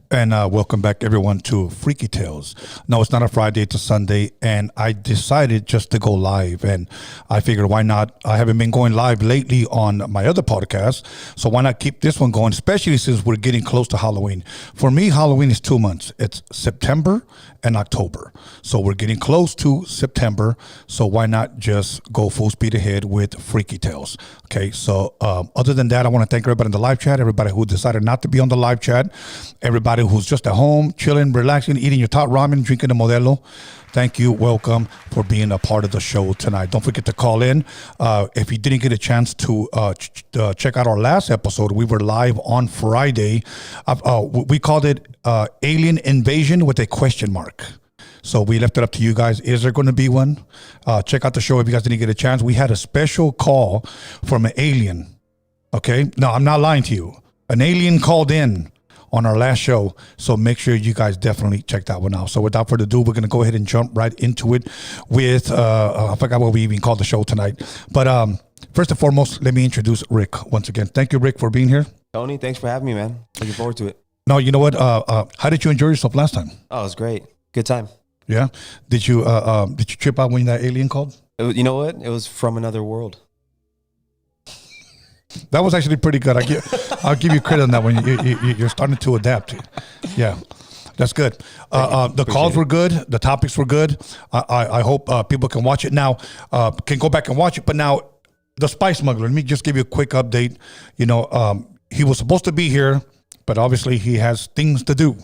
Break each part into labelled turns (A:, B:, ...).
A: And welcome back, everyone, to Freaky Tales. No, it's not a Friday, it's a Sunday, and I decided just to go live, and I figured why not? I haven't been going live lately on my other podcast, so why not keep this one going, especially since we're getting close to Halloween. For me, Halloween is 2 months. It's September and October. So we're getting close to September, so why not just go full speed ahead with Freaky Tales? Okay, so other than that, I want to thank everybody in the live chat, everybody who decided not to be on the live chat, everybody who's just at home, chilling, relaxing, eating your top ramen, drinking a Modelo. Thank you. Welcome for being a part of the show tonight. Don't forget to call in. If you didn't get a chance to check out our last episode, we were live on Friday. We called it Alien Invasion with a question mark. So we left it up to you guys. Is there going to be one? Check out the show if you guys didn't get a chance. We had a special call from an alien. Okay? No, I'm not lying to you. An alien called in on our last show, so make sure you guys definitely check that one out. So without further ado, we're going to go ahead and jump right into it with, I forgot what we even called the show tonight. But first and foremost, let me introduce Rick once again. Thank you, Rick, for being here.
B: Tony, thanks for having me, man. Looking forward to it.
A: No, you know what? How did you enjoy yourself last time?
B: Oh, it was great. Good time.
A: Yeah? Did you trip out when that alien called?
B: You know what? It was from another world.
A: That was actually pretty good. I'll give you credit on that one. You're starting to adapt. Yeah, that's good. The calls were good. The topics were good. I hope people can watch it now. Can go back and watch it. But now, the spy smuggler. Let me just give you a quick update. You know, he was supposed to be here, but obviously he has things to do.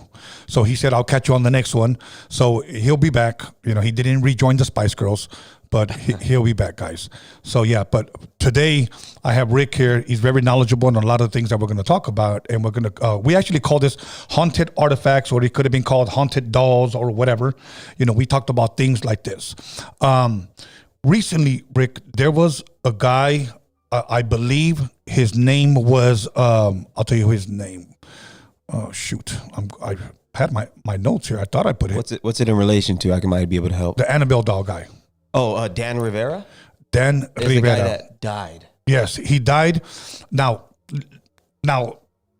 A: So he said, "I'll catch you on the next one." So he'll be back. You know, he didn't rejoin the Spice Girls, but he'll be back, guys. So yeah, but today I have Rick here. He's very knowledgeable on a lot of things that we're going to talk about, and we're going to we actually call this haunted artifacts, or it could have been called haunted dolls or whatever. You know, we talked about things like this. Recently, Rick, there was a guy. I believe his name was. I'll tell you his name. Oh shoot! I had my notes here. I thought I put it.
B: What's it in relation to? I might be able to help.
A: The Annabelle doll guy.
B: Oh, Dan Rivera?
A: Dan Rivera.
B: The guy that died.
A: Yes, he died. Now,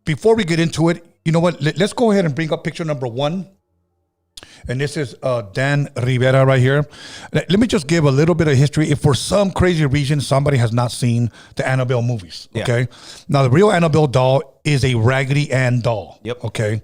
A: before we get into it, you know what? Let's go ahead and bring up picture number 1. And this is Dan Rivera right here. Let me just give a little bit of history. If for some crazy reason somebody has not seen the Annabelle movies, okay? Yeah. Now, the real Annabelle doll is a Raggedy Ann doll,
B: yep.
A: Okay?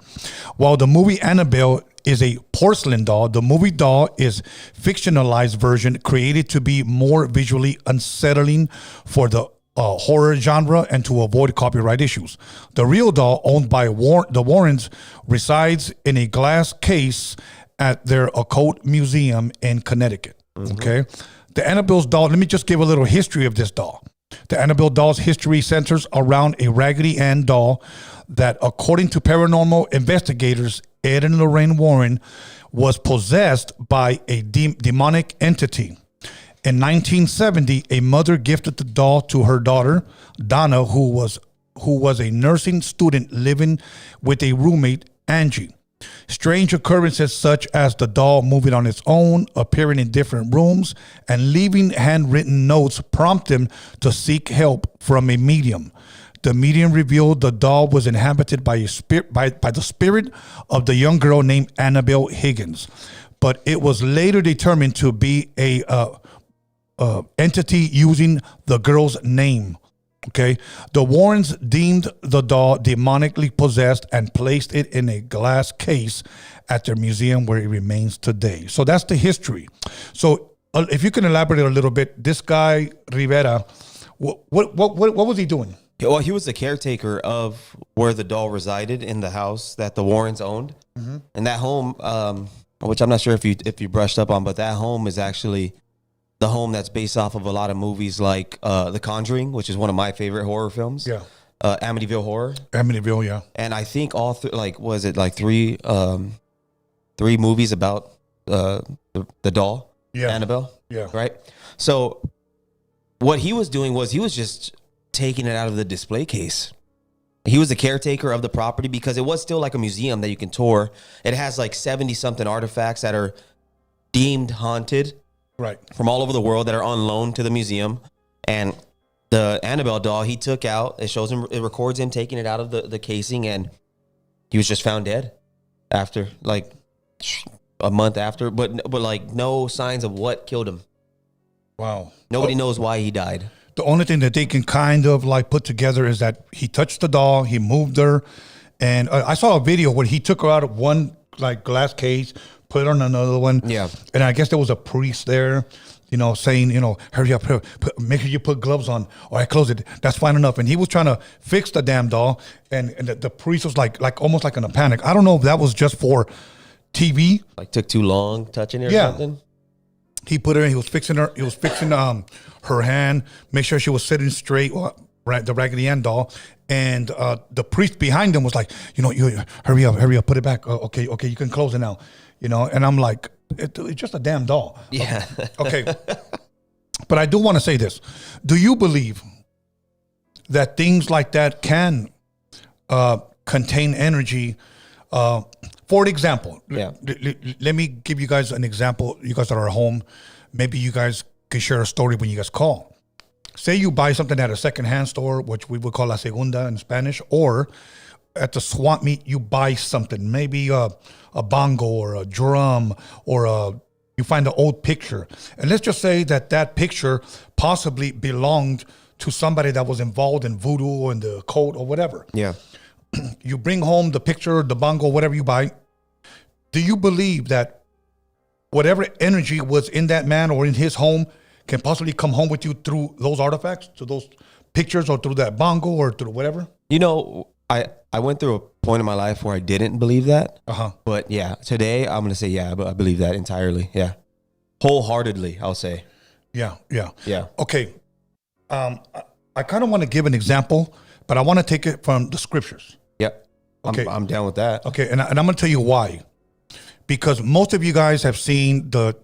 A: While the movie Annabelle is a porcelain doll, the movie doll is fictionalized version created to be more visually unsettling for the horror genre and to avoid copyright issues. The real doll, owned by the Warrens, resides in a glass case at their occult museum in Connecticut. Mm-hmm. Okay, the Annabelle's doll. Let me just give a little history of this doll. The Annabelle doll's history centers around a Raggedy Ann doll that, according to paranormal investigators Ed and Lorraine Warren, was possessed by a demonic entity. In 1970, a mother gifted the doll to her daughter, Donna, who was a nursing student living with a roommate, Angie. Strange occurrences such as the doll moving on its own, appearing in different rooms, and leaving handwritten notes prompt them to seek help from a medium. The medium revealed the doll was inhabited by the spirit of the young girl named Annabelle Higgins, but it was later determined to be a entity using the girl's name. Okay, the Warrens deemed the doll demonically possessed and placed it in a glass case at their museum, where it remains today. So that's the history. So if you can elaborate a little bit, this guy Rivera, what was he doing?
B: Well, he was the caretaker of where the doll resided in the house that the Warrens owned, mm-hmm. And that home, which I'm not sure if you brushed up on, but that home is actually the home that's based off of a lot of movies like The Conjuring, which is one of my favorite horror films.
A: Yeah.
B: Amityville Horror.
A: Amityville, yeah.
B: And I think all three movies about the doll,
A: yeah.
B: Annabelle.
A: Yeah.
B: Right. So what he was doing was he was just taking it out of the display case. He was the caretaker of the property because it was still like a museum that you can tour. It has like 70 something artifacts that are deemed haunted.
A: Right.
B: from all over the world that are on loan to the museum. And the Annabelle doll he took out, it shows him, it records him taking it out of the casing, and he was just found dead after like a month after, but like no signs of what killed him.
A: Wow.
B: Nobody knows why he died.
A: The only thing that they can kind of like put together is that he touched the doll, he moved her, and I saw a video where he took her out of one like glass case, put her on another one.
B: Yeah.
A: And I guess there was a priest there, you know, saying, you know, hurry up, make sure you put gloves on. All right, close it. That's fine enough. And he was trying to fix the damn doll, and the priest was like almost like in a panic. I don't know if that was just for TV.
B: Like took too long touching it or something.
A: He put her in, he was fixing her, her hand, make sure she was sitting straight, right, the Raggedy Ann doll. And the priest behind him was like, you know, you hurry up, put it back. Okay, you can close it now. You know, and I'm like, it's just a damn doll.
B: Yeah.
A: Okay. But I do want to say this. Do you believe that things like that can contain energy? For example, let me give you guys an example. You guys that are at home, maybe you guys can share a story when you guys call. Say you buy something at a secondhand store, which we would call la segunda in Spanish, or at the swap meet, you buy something, maybe a bongo or a drum, or you find an old picture. And let's just say that picture possibly belonged to somebody that was involved in voodoo and the cult or whatever.
B: Yeah.
A: You bring home the picture, the bongo, whatever you buy. Do you believe that whatever energy was in that man or in his home can possibly come home with you through those artifacts, to those pictures, or through that bongo, or through whatever?
B: You know, I went through a point in my life where I didn't believe that. But yeah, today I'm going to say, yeah, but I believe that entirely. Yeah. Wholeheartedly, I'll say.
A: Yeah. Okay. I kind of want to give an example, but I want to take it from the scriptures.
B: Yep.
A: Okay.
B: I'm down with that.
A: Okay. And I'm going to tell you why. Because most of you guys have seen the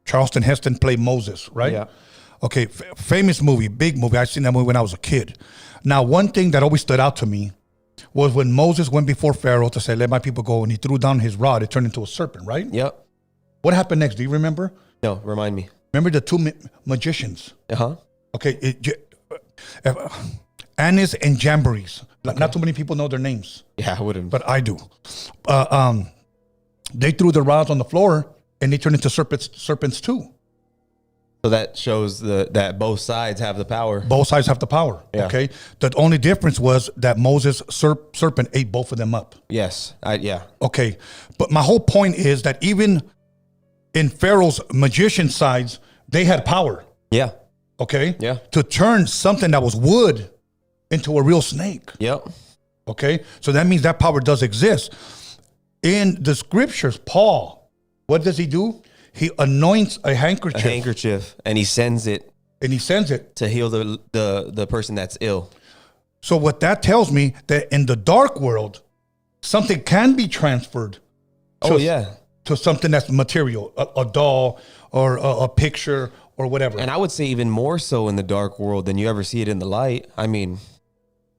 A: Charleston Heston play Moses, right?
B: Yeah.
A: Okay. Famous movie, big movie. I seen that movie when I was a kid. Now, one thing that always stood out to me was when Moses went before Pharaoh to say, let my people go, and he threw down his rod, it turned into a serpent, right?
B: Yep.
A: What happened next? Do you remember?
B: No, remind me.
A: Remember the two magicians?
B: Uh-huh.
A: Okay. Annis and Jambres. Okay. Not too many people know their names.
B: Yeah, I wouldn't.
A: But I do. They threw the rods on the floor, and they turned into serpents too.
B: So that shows that both sides have the power.
A: Both sides have the power. Yeah. Okay. The only difference was that Moses' serpent ate both of them up.
B: Yes. Yeah.
A: Okay. But my whole point is that even in Pharaoh's magician sides, they had power.
B: Yeah.
A: Okay.
B: Yeah.
A: To turn something that was wood into a real snake.
B: Yep.
A: Okay. So that means that power does exist. In the scriptures, Paul, what does he do? He anoints a handkerchief.
B: And he sends it.
A: To
B: heal the person that's ill.
A: So what that tells me, that in the dark world, something can be transferred. To something that's material, a doll or a picture or whatever.
B: And I would say even more so in the dark world than you ever see it in the light. I mean,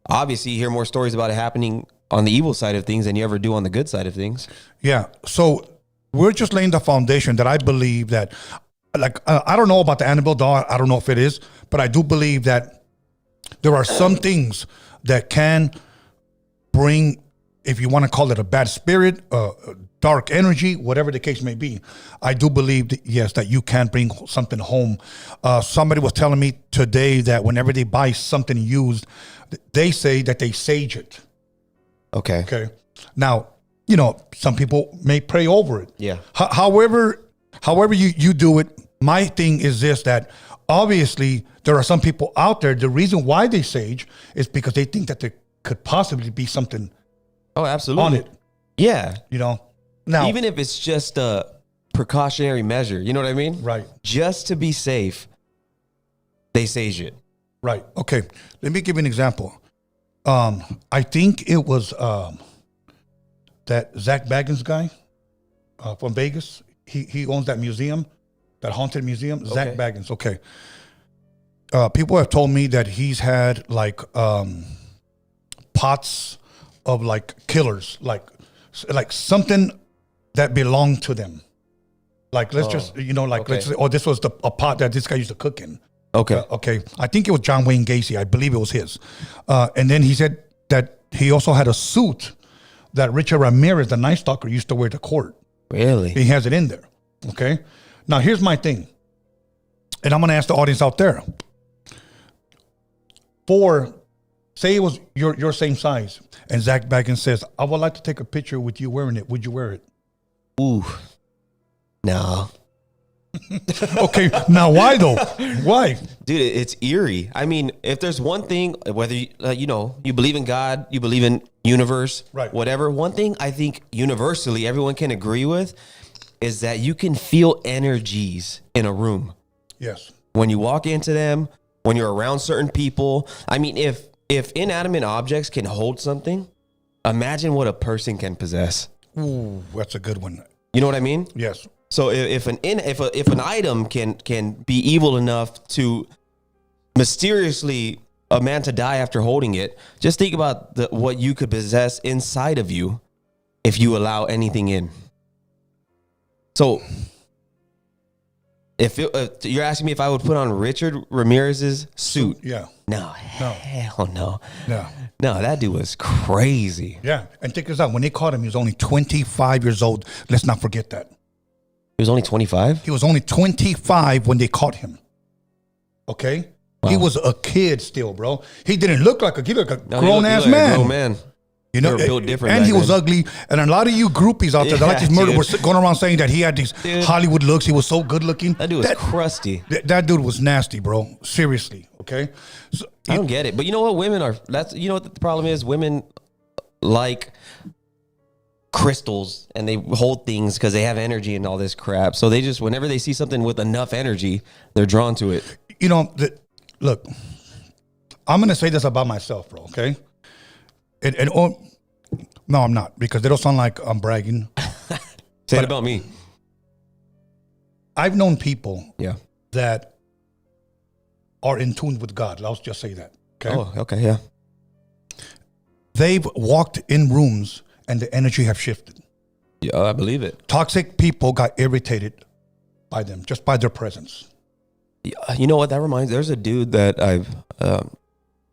B: obviously you hear more stories about it happening on the evil side of things than you ever do on the good side of things.
A: Yeah. So we're just laying the foundation that I believe that, like, I don't know about the Annabelle doll. I don't know if it is, but I do believe that there are some things that can bring, if you want to call it a bad spirit, dark energy, whatever the case may be. I do believe that, yes, that you can bring something home. Somebody was telling me today that whenever they buy something used, they say that they sage it. Okay. Now, you know, some people may pray over it.
B: Yeah.
A: However you do it, my thing is this, that obviously there are some people out there, the reason why they sage is because they think that there could possibly be something
B: absolutely
A: on it.
B: Yeah.
A: You know, now,
B: even if it's just a precautionary measure, you know what I mean?
A: Right. Just
B: to be safe, they sage it.
A: Right. Okay. Let me give you an example. I think it was that Zach Baggins guy from Vegas. He owns that museum, that haunted museum. Okay. Zach Baggins. Okay. People have told me that he's had like pots of like killers, like something that belonged to them. Like, let's just, let's say, this was a pot that this guy used to cook in.
B: Okay.
A: Okay. I think it was John Wayne Gacy. I believe it was his. And then he said that he also had a suit that Richard Ramirez, the Night Stalker, used to wear to court.
B: Really?
A: He has it in there. Okay. Now, here's my thing. And I'm going to ask the audience out there. Say it was your same size, and Zach Baggins says, I would like to take a picture with you wearing it. Would you wear it?
B: Ooh. No.
A: Okay. Now, why though? Why?
B: Dude, it's eerie. I mean, if there's one thing, whether you believe in God, you believe in universe,
A: right,
B: whatever, one thing I think universally everyone can agree with is that you can feel energies in a room.
A: Yes.
B: When you walk into them, when you're around certain people. I mean, if inanimate objects can hold something, imagine what a person can possess.
A: Ooh, that's a good one.
B: You know what I mean?
A: Yes.
B: So if an item can be evil enough to mysteriously a man to die after holding it, just think about what you could possess inside of you if you allow anything in. So if you're asking me if I would put on Richard Ramirez's suit,
A: yeah,
B: hell no,
A: no,
B: that dude was crazy.
A: Yeah, and check this out. When they caught him, he was only 25 years old. Let's not forget that.
B: He was only 25?
A: He was only 25 when they caught him. Okay? Wow. He was a kid still, bro. He didn't look like he looked like a grown-ass man.
B: Grown man.
A: You know,
B: built different,
A: and he was ugly. And a lot of you groupies out there that like his murder were going around saying that he had these Hollywood looks. He was so good looking.
B: That dude was crusty.
A: That dude was nasty, bro. Seriously, okay? So,
B: I don't get it. But you know what? Women are, you know what the problem is? Women like crystals and they hold things because they have energy and all this crap. So they just, whenever they see something with enough energy, they're drawn to it.
A: You know, look, I'm going to say this about myself, bro, okay? No, I'm not, because they don't sound like I'm bragging.
B: Say it about me.
A: I've known people
B: that
A: are in tune with God. Let's just say that. Okay.
B: Oh, okay, yeah.
A: They've walked in rooms and the energy have shifted.
B: Yeah, I believe it.
A: Toxic people got irritated by them, just by their presence.
B: You know what? That reminds, there's a dude that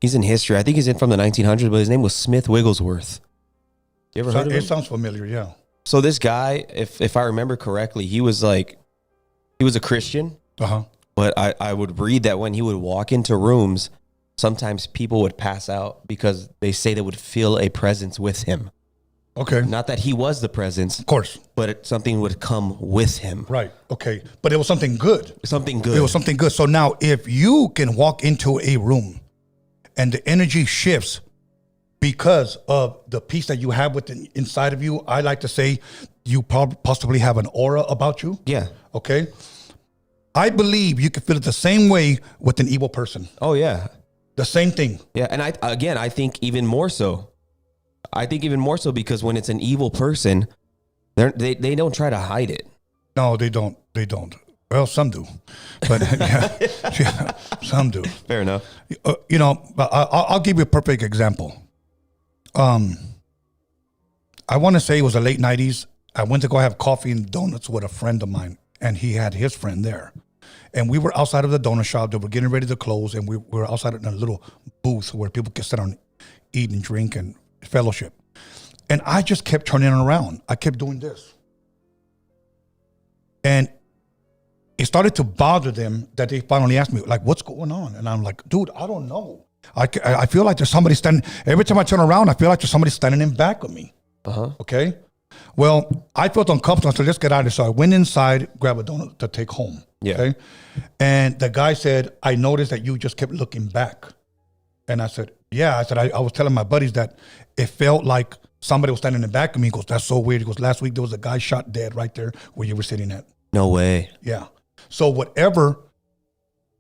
B: he's in history. I think he's in from the 1900s, but his name was Smith Wigglesworth. You ever heard of him?
A: It sounds familiar, yeah.
B: So this guy, if I remember correctly, he was a Christian.
A: Uh-huh.
B: But I would read that when he would walk into rooms, sometimes people would pass out because they say they would feel a presence with him.
A: Okay.
B: Not that he was the presence.
A: Of course.
B: But something would come with him.
A: Right. Okay. But it was something good.
B: Something good.
A: It was something good. So now if you can walk into a room and the energy shifts because of the peace that you have within inside of you, I like to say you possibly have an aura about you.
B: Yeah.
A: Okay. I believe you can feel it the same way with an evil person.
B: Oh, yeah.
A: The same thing.
B: Yeah. And I think even more so. I think even more so because when it's an evil person, they don't try to hide it.
A: No, they don't. They don't. Well, some do, but yeah, some do.
B: Fair enough.
A: You know, I'll give you a perfect example. I want to say it was the late 90s. I went to go have coffee and donuts with a friend of mine, and he had his friend there. And we were outside of the donut shop. They were getting ready to close, and we were outside in a little booth where people could sit down, eat and drink and fellowship. And I just kept turning around. I kept doing this. And it started to bother them that they finally asked me, like, what's going on? And I'm like, dude, I don't know. I feel like there's somebody standing. Every time I turn around, I feel like there's somebody standing in back of me. Uh-huh. Okay? Well, I felt uncomfortable. I said, let's get out of here. So I went inside, grabbed a donut to take home.
B: Yeah.
A: Okay? And the guy said, I noticed that you just kept looking back. And I said, yeah. I said, I was telling my buddies that it felt like somebody was standing in the back of me. He goes, that's so weird. He goes, last week there was a guy shot dead right there where you were sitting at.
B: No way.
A: Yeah. So whatever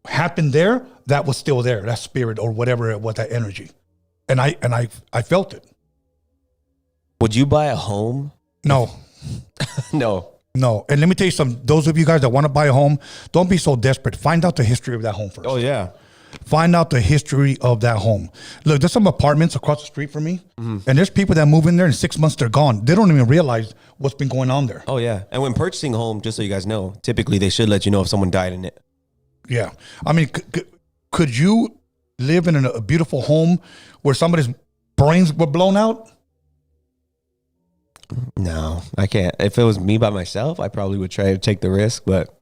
A: happened there, that was still there. That spirit or whatever it was, that energy. And I felt it.
B: Would you buy a home?
A: No.
B: No.
A: And let me tell you something. Those of you guys that want to buy a home, don't be so desperate. Find out the history of that home first.
B: Oh, yeah.
A: find out the history of that home. Look, there's some apartments across the street from me, and there's people that move in there in 6 months, they're gone. They don't even realize what's been going on there.
B: Oh, yeah. And when purchasing a home, just so you guys know, typically they should let you know if someone died in it.
A: Yeah. I mean, could you live in a beautiful home where somebody's brains were blown out?
B: No, I can't. If it was me by myself, I probably would try to take the risk, but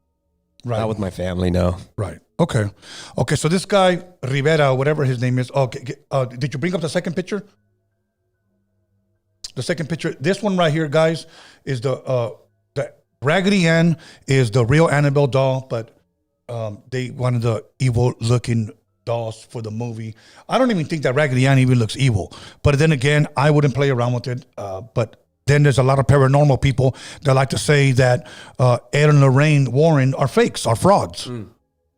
B: not with my family, no.
A: Right. Okay. Okay. So this guy, Rivera, whatever his name is. Okay. Did you bring up the second picture? The second picture. This one right here, guys, is the Raggedy Ann is the real Annabelle doll, but they wanted the evil looking dolls for the movie. I don't even think that Raggedy Ann even looks evil. But then again, I wouldn't play around with it. But then there's a lot of paranormal people that like to say that Ed and Lorraine Warren are fakes, are frauds.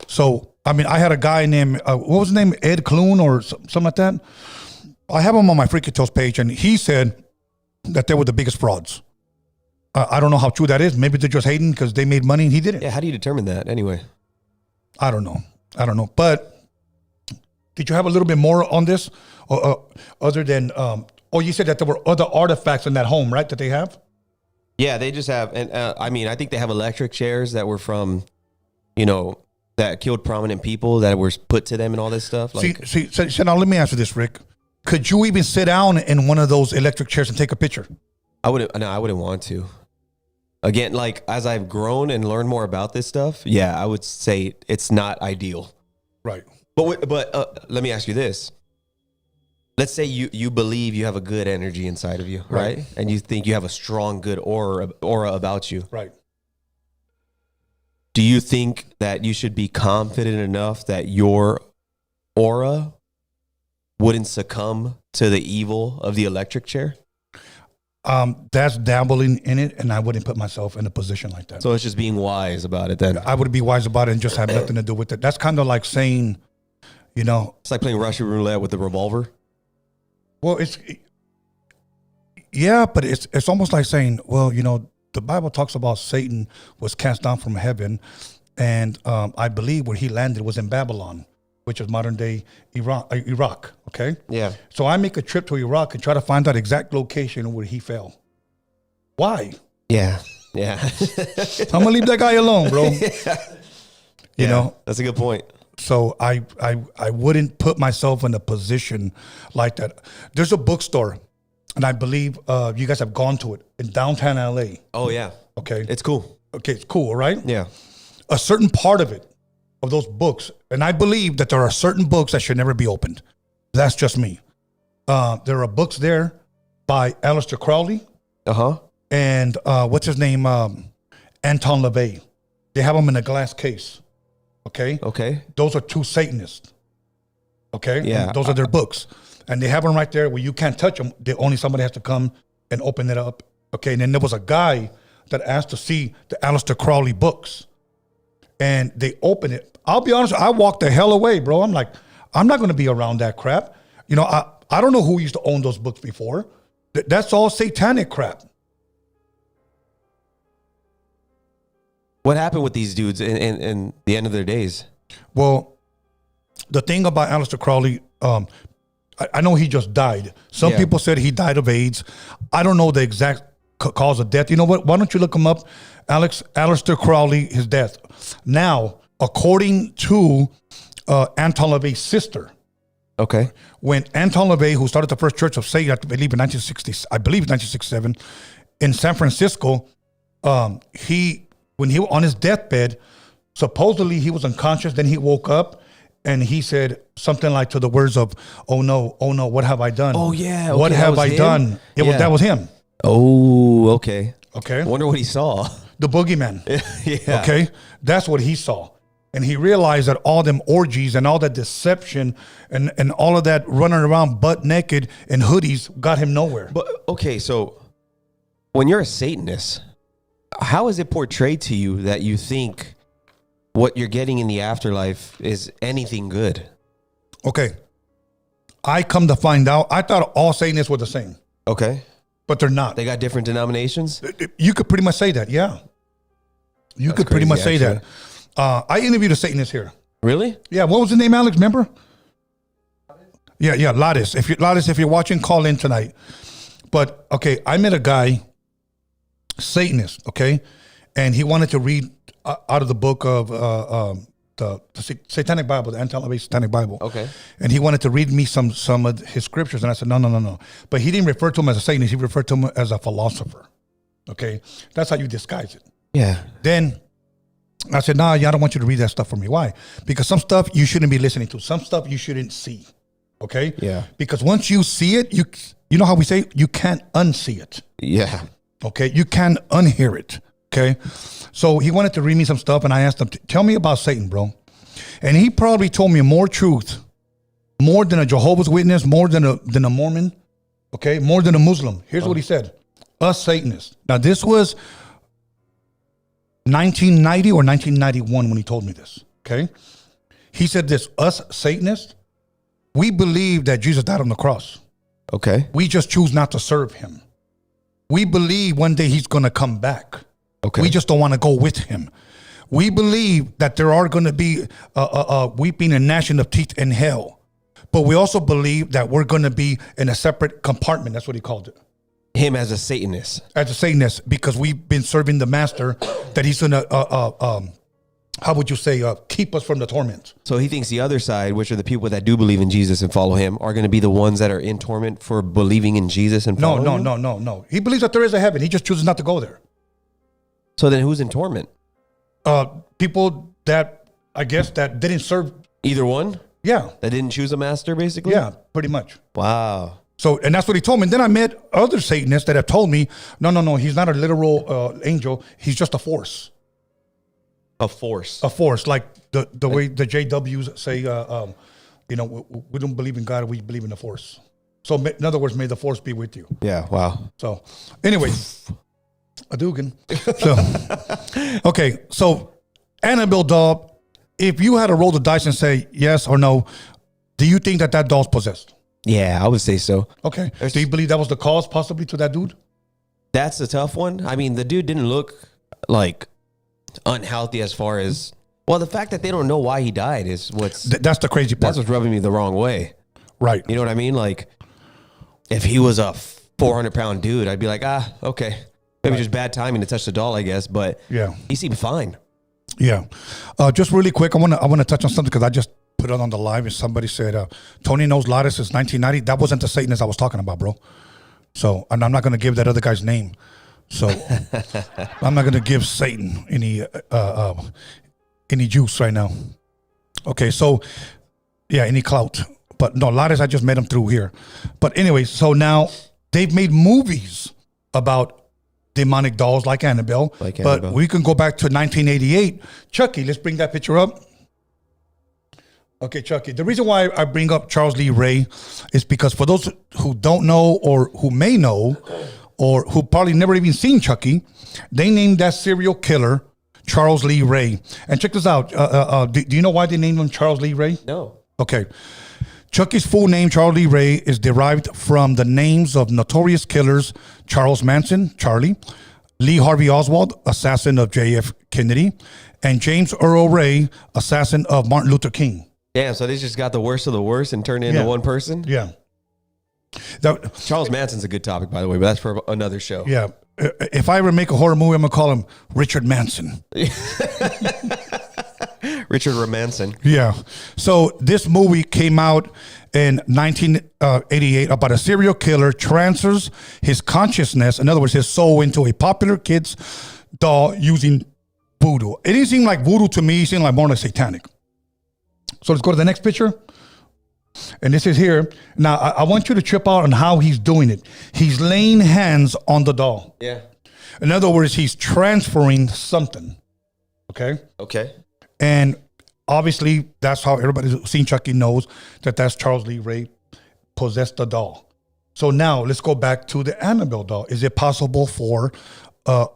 A: So, I mean, I had a guy named, what was his name? Ed Clune or something like that. I have him on my Freaky Tales page, and he said that they were the biggest frauds. I don't know how true that is. Maybe they're just hating because they made money and he didn't.
B: Yeah, how do you determine that anyway?
A: I don't know. But did you have a little bit more on this? Other than, you said that there were other artifacts in that home, right, that they have?
B: Yeah, they just have, and I mean, I think they have electric chairs that were from, that killed prominent people that were put to them and all this stuff. Like,
A: so now let me answer this, Rick. Could you even sit down in one of those electric chairs and take a picture?
B: I wouldn't want to. Again, like, as I've grown and learned more about this stuff, yeah, I would say it's not ideal.
A: Right.
B: But let me ask you this. Let's say you believe you have a good energy inside of you, right? And you think you have a strong, good aura about you.
A: Right.
B: Do you think that you should be confident enough that your aura wouldn't succumb to the evil of the electric chair?
A: That's dabbling in it, and I wouldn't put myself in a position like that.
B: So it's just being wise about it then.
A: I would be wise about it and just have nothing to do with it. That's kind of like saying,
B: It's like playing Russian roulette with a revolver.
A: Well, but it's almost like saying, well, the Bible talks about Satan was cast down from heaven, and I believe where he landed was in Babylon, which is modern day Iraq. Okay.
B: Yeah.
A: So I make a trip to Iraq and try to find that exact location where he fell. Why?
B: Yeah.
A: I'm gonna leave that guy alone, bro. You know,
B: that's a good point.
A: So I wouldn't put myself in a position like that. There's a bookstore, and I believe you guys have gone to it in downtown LA.
B: Oh yeah.
A: Okay.
B: It's cool.
A: Okay, it's cool, right?
B: Yeah.
A: A certain part of those books, and I believe that there are certain books that should never be opened. That's just me. There are books there by Aleister Crowley. And what's his name? Anton LaVey. They have them in a glass case. Okay. Those are two Satanists. Okay.
B: Yeah.
A: And those are their books, and they have them right there where you can't touch them. Only somebody has to come and open it up. Okay. And then there was a guy that asked to see the Aleister Crowley books, and they opened it. I'll be honest, I walked the hell away, bro. I'm like, I'm not going to be around that crap. I don't know who used to own those books before. That's all satanic crap.
B: What happened with these dudes in the end of their days?
A: Well, the thing about Aleister Crowley, I know he just died. Some people said he died of AIDS. I don't know the exact cause of death. You know what? Why don't you look him up? Aleister Crowley, his death. Now, according to Anton LaVey's sister,
B: okay,
A: when Anton LaVey, who started the first Church of Satan, I believe in 1967, in San Francisco, when he was on his deathbed, supposedly he was unconscious. Then he woke up and he said something like to the words of, oh no, what have I done?
B: Oh yeah.
A: Okay, what have I done? That was him.
B: Oh, okay.
A: Okay.
B: I wonder what he saw.
A: The boogeyman.
B: Yeah.
A: Okay. That's what he saw. And he realized that all them orgies and all that deception and all of that running around butt naked in hoodies got him nowhere.
B: But okay, so when you're a Satanist, how is it portrayed to you that you think what you're getting in the afterlife is anything good?
A: Okay. I come to find out, I thought all Satanists were the same.
B: Okay.
A: But they're not.
B: They got different denominations?
A: You could pretty much say that, yeah. You could pretty much say that. I interviewed a Satanist here.
B: Really?
A: Yeah. What was the name, Alex? Remember? Yeah. Lattice. If you're watching, call in tonight. But okay, I met a guy, Satanist. Okay, and he wanted to read out of the book of the Satanic Bible, the anti-based Satanic Bible.
B: Okay.
A: And he wanted to read me some of his scriptures, and I said no. But he didn't refer to him as a Satanist. He referred to him as a philosopher. Okay, that's how you disguise it.
B: Yeah.
A: Then I said, nah, I don't want you to read that stuff for me. Why? Because some stuff you shouldn't be listening to. Some stuff you shouldn't see. Okay?
B: Yeah.
A: Because once you see it, you know how we say you can't unsee it.
B: Yeah.
A: Okay? You can't unhear it. Okay? So he wanted to read me some stuff, and I asked him, tell me about Satan, bro. And he probably told me more truth, more than a Jehovah's Witness, more than a Mormon, okay? More than a Muslim. Here's what he said. Us Satanists. Now, this was 1990 or 1991 when he told me this, okay? He said this, us Satanists, we believe that Jesus died on the cross.
B: Okay.
A: We just choose not to serve him. We believe one day he's going to come back.
B: Okay.
A: We just don't want to go with him. We believe that there are going to be weeping and gnashing of teeth in hell. But we also believe that we're going to be in a separate compartment. That's what he called it.
B: Him as a Satanist.
A: As a Satanist, because we've been serving the master, that he's going to, how would you say, keep us from the torment.
B: So he thinks the other side, which are the people that do believe in Jesus and follow him, are going to be the ones that are in torment for believing in Jesus and following him?
A: No. He believes that there is a heaven. He just chooses not to go there.
B: So then who's in torment?
A: People that, I guess, that didn't serve.
B: Either one?
A: Yeah.
B: That didn't choose a master, basically?
A: Yeah, pretty much.
B: Wow.
A: So, and that's what he told me. And then I met other Satanists that have told me, no, he's not a literal angel. He's just a force.
B: A force.
A: A force, like the way the JWs say, we don't believe in God, we believe in the force. So, in other words, may the force be with you.
B: Yeah, wow.
A: So, anyway, a Dugan. So, okay, so Annabelle doll, if you had to roll the dice and say yes or no, do you think that doll's possessed?
B: Yeah, I would say so.
A: Okay. Do you believe that was the cause possibly to that dude?
B: That's a tough one. I mean, the dude didn't look like unhealthy as far as, well, the fact that they don't know why he died is
A: that's the crazy part.
B: That's what's rubbing me the wrong way.
A: Right.
B: You know what I mean? Like, if he was a 400-pound dude, I'd be like, okay. Maybe just bad timing to touch the doll, I guess. But
A: yeah,
B: he seemed fine.
A: Yeah. Just really quick, I want to touch on something because I just put it on the live and somebody said, Tony knows Lattice since 1990. That wasn't the Satanist I was talking about, bro. So, and I'm not going to give that other guy's name. So, I'm not going to give Satan any juice right now. Okay, so, yeah, any clout. But no, Lattice, I just met him through here. But anyway, so now they've made movies about demonic dolls like Annabelle. But we can go back to 1988. Chucky, let's bring that picture up. Okay, Chucky. The reason why I bring up Charles Lee Ray is because for those who don't know or who may know or who probably never even seen Chucky, they named that serial killer Charles Lee Ray. And check this out. Do you know why they named him Charles Lee Ray?
B: No.
A: Okay. Chucky's full name, Charles Lee Ray, is derived from the names of notorious killers Charles Manson, Charlie, Lee Harvey Oswald, assassin of J.F. Kennedy, and James Earl Ray, assassin of Martin Luther King.
B: Damn, so they just got the worst of the worst and turned it into one person?
A: Yeah.
B: Charles Manson's a good topic, by the way, but that's for another show.
A: Yeah. If I ever make a horror movie, I'm going to call him Richard Manson.
B: Richard Romanson.
A: Yeah. So this movie came out in 1988 about a serial killer transfers his consciousness, in other words, his soul, into a popular kid's doll using voodoo. It didn't seem like voodoo to me. It seemed like more like satanic. So let's go to the next picture. And this is here. Now, I want you to trip out on how he's doing it. He's laying hands on the doll.
B: Yeah.
A: In other words, he's transferring something. Okay?
B: Okay.
A: And obviously, that's how everybody who's seen Chucky knows that that's Charles Lee Ray possessed the doll. So now, let's go back to the Annabelle doll. Is it possible for, I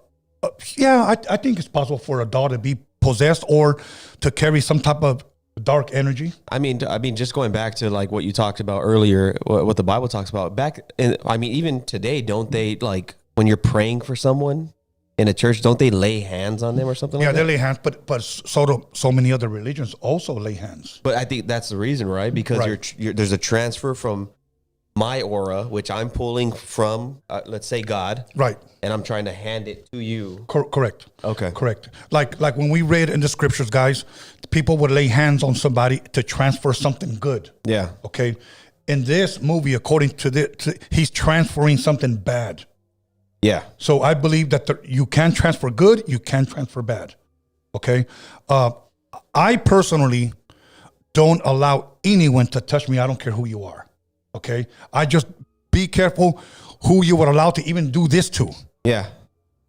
A: think it's possible for a doll to be possessed or to carry some type of dark energy.
B: I mean, just going back to like what you talked about earlier, what the Bible talks about even today, don't they, like when you're praying for someone, in a church, don't they lay hands on them or something
A: Yeah,
B: like
A: they
B: that?
A: lay hands, but so many other religions also lay hands.
B: But I think that's the reason, right? Because
A: Right.
B: there's a transfer from my aura, which I'm pulling from, let's say God,
A: Right.
B: and I'm trying to hand it to you.
A: Correct.
B: Okay.
A: Correct. Like when we read in the scriptures, guys, people would lay hands on somebody to transfer something good.
B: Yeah.
A: Okay. In this movie, according to he's transferring something bad.
B: Yeah.
A: So I believe that you can transfer good, you can transfer bad. Okay. I personally don't allow anyone to touch me. I don't care who you are. Okay. I just be careful who you would allow to even do this to.
B: Yeah.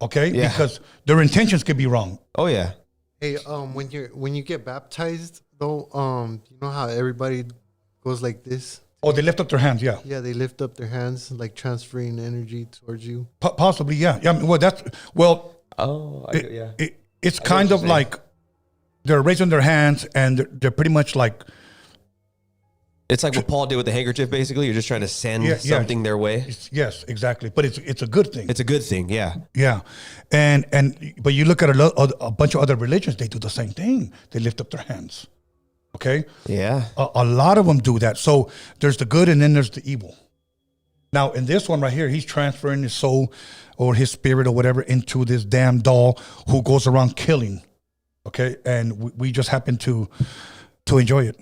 A: Okay.
B: Yeah.
A: Because their intentions could be wrong.
B: Oh yeah.
C: Hey, when you get baptized though, you know how everybody goes like this?
A: Oh, they lift up their hands. Yeah.
C: Yeah, they lift up their hands, like transferring energy towards you.
A: Possibly. Yeah. Yeah. I mean,
B: Oh, yeah.
A: It's kind of like they're raising their hands and they're pretty much like,
B: It's like what Paul did with the handkerchief. Basically, you're just trying to send something their way.
A: yes, exactly. But it's a good thing.
B: It's a good thing. Yeah.
A: Yeah, but you look at a bunch of other religions, they do the same thing. They lift up their hands. Okay,
B: Yeah.
A: a lot of them do that. So there's the good, and then there's the evil. Now in this one right here, he's transferring his soul or his spirit or whatever into this damn doll who goes around killing. Okay, and we just happen to enjoy it.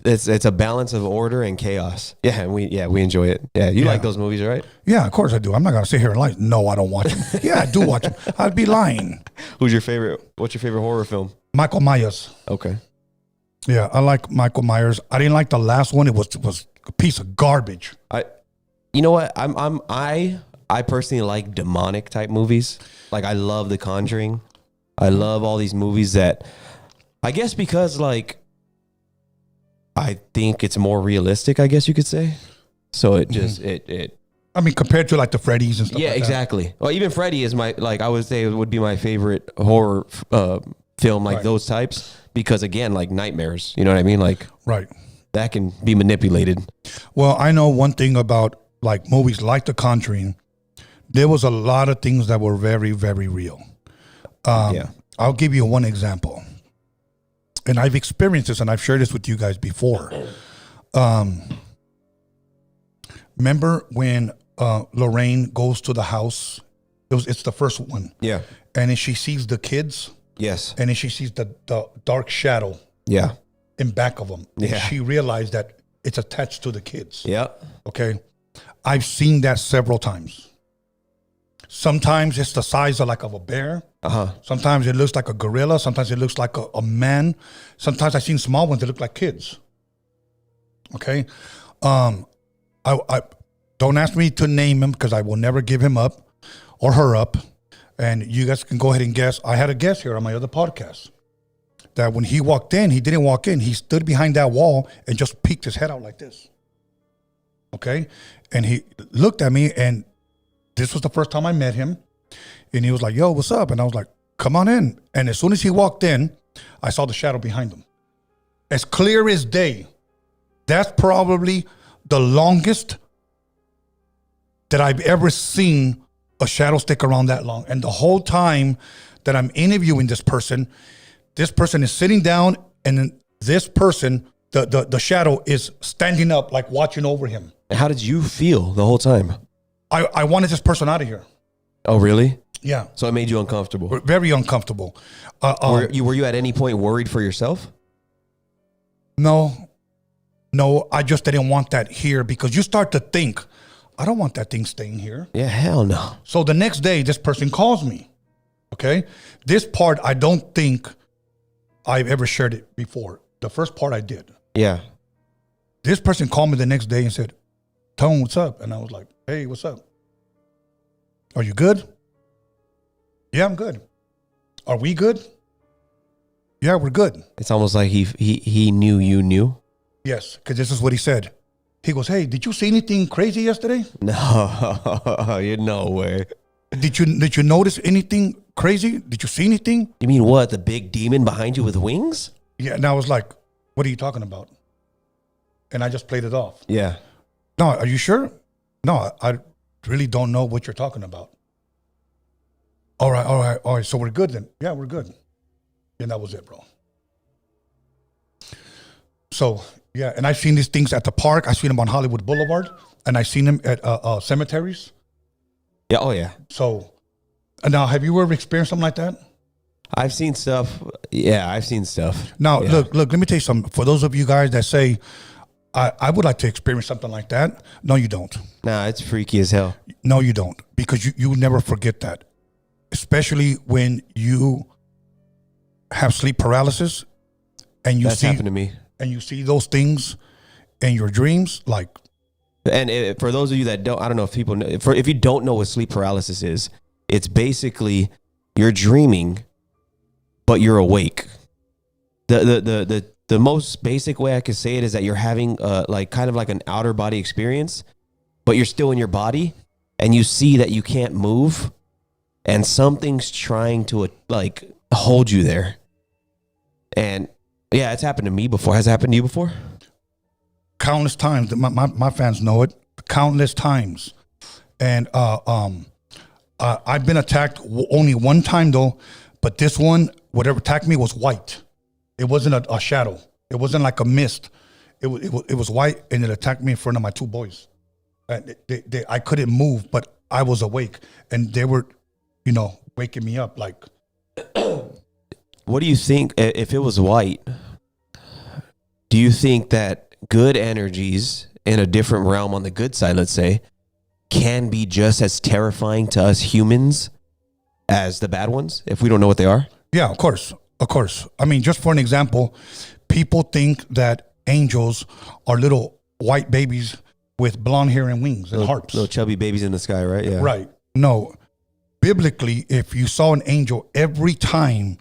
B: It's a balance of order and chaos. Yeah, and we enjoy it. Yeah, you like those movies, right?
A: Yeah, of course I do. I'm not gonna sit here and lie. No, I don't watch them. Yeah, I do watch them. I'd be lying.
B: Who's your favorite? What's your favorite horror film?
A: Michael Myers.
B: Okay.
A: Yeah, I like Michael Myers. I didn't like the last one. It was a piece of garbage.
B: You know what? I personally like demonic type movies. Like I love The Conjuring. I love all these movies that, I guess because like, I think it's more realistic, I guess you could say. So it just it.
A: I mean, compared to like the Freddy's and stuff.
B: Yeah,
A: like
B: exactly. Well, even Freddy is my, like I would say, would be my favorite horror film, like those types, because again, like nightmares. You know what I mean? Like
A: that. Right.
B: that can be manipulated.
A: Well, I know one thing about like movies like The Conjuring. There was a lot of things that were very, very real.
B: Yeah.
A: I'll give you one example. And I've experienced this, and I've shared this with you guys before. Remember when Lorraine goes to the house? It's the first one.
B: Yeah.
A: And then she sees the kids,
B: Yes.
A: and then she sees the dark shadow
B: Yeah.
A: in back of them. And
B: Yeah.
A: she realized that it's attached to the kids.
B: Yeah.
A: Okay. I've seen that several times. Sometimes it's the size of like of a bear. Sometimes it looks like a gorilla. Sometimes it looks like a man. Sometimes I've seen small ones that look like kids. Okay. I don't ask me to name him because I will never give him up or her up. And you guys can go ahead and guess. I had a guess here on my other podcast that when he walked in, he didn't walk in. He stood behind that wall and just peeked his head out like this. Okay. And he looked at me, and this was the first time I met him. And he was like, yo, what's up? And I was like, come on in. And as soon as he walked in, I saw the shadow behind him. As clear as day. That's probably the longest that I've ever seen a shadow stick around that long. And the whole time that I'm interviewing this person is sitting down, and then this person, the shadow is standing up, like watching over him.
B: How did you feel the whole time?
A: I wanted this person out of here.
B: Oh, really?
A: Yeah.
B: So it made you uncomfortable.
A: Very uncomfortable.
B: Were you at any point worried for yourself?
A: No, I just didn't want that here, because you start to think, I don't want that thing staying here.
B: Yeah, hell no.
A: So the next day, this person calls me. Okay. This part, I don't think I've ever shared it before. The first part I did.
B: Yeah.
A: This person called me the next day and said, Tone, what's up? And I was like, hey, what's up? Are you good? Yeah, I'm good. Are we good? Yeah, we're good.
B: It's almost like he knew you knew.
A: Yes, because this is what he said. He goes, hey, did you see anything crazy yesterday?
B: No, you no way.
A: Did you notice anything crazy? Did you see anything?
B: You mean what? The big demon behind you with wings?
A: Yeah, and I was like, what are you talking about? And I just played it off.
B: Yeah.
A: No, are you sure? No, I really don't know what you're talking about. All right, all right, all right. So we're good then. Yeah, we're good. And that was it, bro. So yeah, and I've seen these things at the park. I've seen them on Hollywood Boulevard, and I've seen them at cemeteries.
B: Yeah. Oh yeah.
A: So now, have you ever experienced something like that?
B: I've seen stuff. Yeah, I've seen stuff.
A: Now,
B: Yeah.
A: look. Let me tell you something. For those of you guys that say, I would like to experience something like that. No, you don't.
B: Nah, it's freaky as hell.
A: No, you don't. Because you will never forget that. Especially when you have sleep paralysis and you
B: That's happened to me.
A: and you see those things in your dreams, like,
B: And for those of you that don't, I don't know if people know, if you don't know what sleep paralysis is, it's basically you're dreaming, but you're awake. The most basic way I could say it is that you're having like kind of like an outer body experience, but you're still in your body, and you see that you can't move, and something's trying to like hold you there. And yeah, it's happened to me before. Has it happened to you before?
A: countless times. My fans know it. Countless times. And I've been attacked only one time though, but this one, whatever attacked me was white. It wasn't a shadow. It wasn't like a mist. It was white, and it attacked me in front of my two boys. And I couldn't move, but I was awake, and they were, waking me up. Like,
B: what do you think if it was white? Do you think that good energies in a different realm on the good side, let's say, can be just as terrifying to us humans as the bad ones if we don't know what they are?
A: Yeah, of course. Of course. I mean, just for an example, people think that angels are little white babies with blonde hair and wings and harps.
B: Little chubby babies in the sky, right? Yeah.
A: Right. No. Biblically, if you saw an angel every time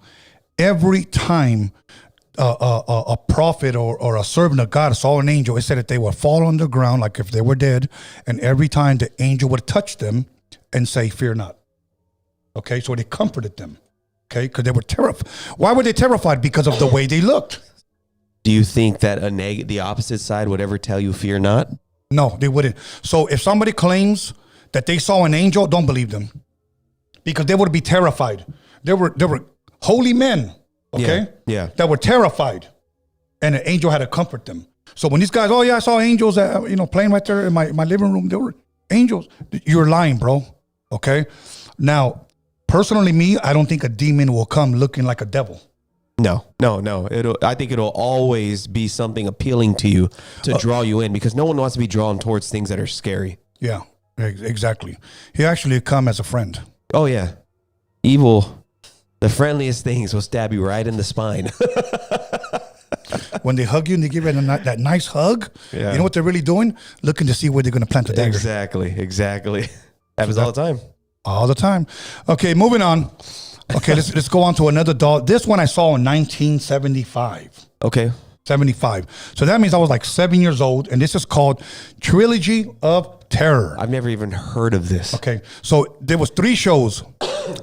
A: a prophet or a servant of God saw an angel, it said that they would fall on the ground like if they were dead, and every time the angel would touch them and say, "Fear not." Okay, so they comforted them. Okay, because they were terrified. Why were they terrified? Because of the way they looked.
B: Do you think that the opposite side would ever tell you fear not?
A: No, they wouldn't. So if somebody claims that they saw an angel, don't believe them, because they would be terrified. They were holy men, okay?
B: Yeah.
A: That were terrified, and an angel had to comfort them. So when these guys, oh yeah, I saw angels, playing right there in my living room. They were angels. You're lying, bro. Okay. Now, personally, me, I don't think a demon will come looking like a devil.
B: No. I think it'll always be something appealing to you to draw you in, because no one wants to be drawn towards things that are scary.
A: Yeah, exactly. He actually come as a friend.
B: Oh yeah, evil. The friendliest things will stab you right in the spine.
A: When they hug you and they give you that nice hug,
B: Yeah.
A: You know what they're really doing? Looking to see where they're going to plant the dagger.
B: Exactly. Happens all the time.
A: All the time. Okay, moving on. Okay, let's go on to another doll. This one I saw in 1975.
B: Okay.
A: 75. So that means I was like 7 years old, and this is called Trilogy of Terror.
B: I've never even heard of this.
A: Okay, so there was 3 shows,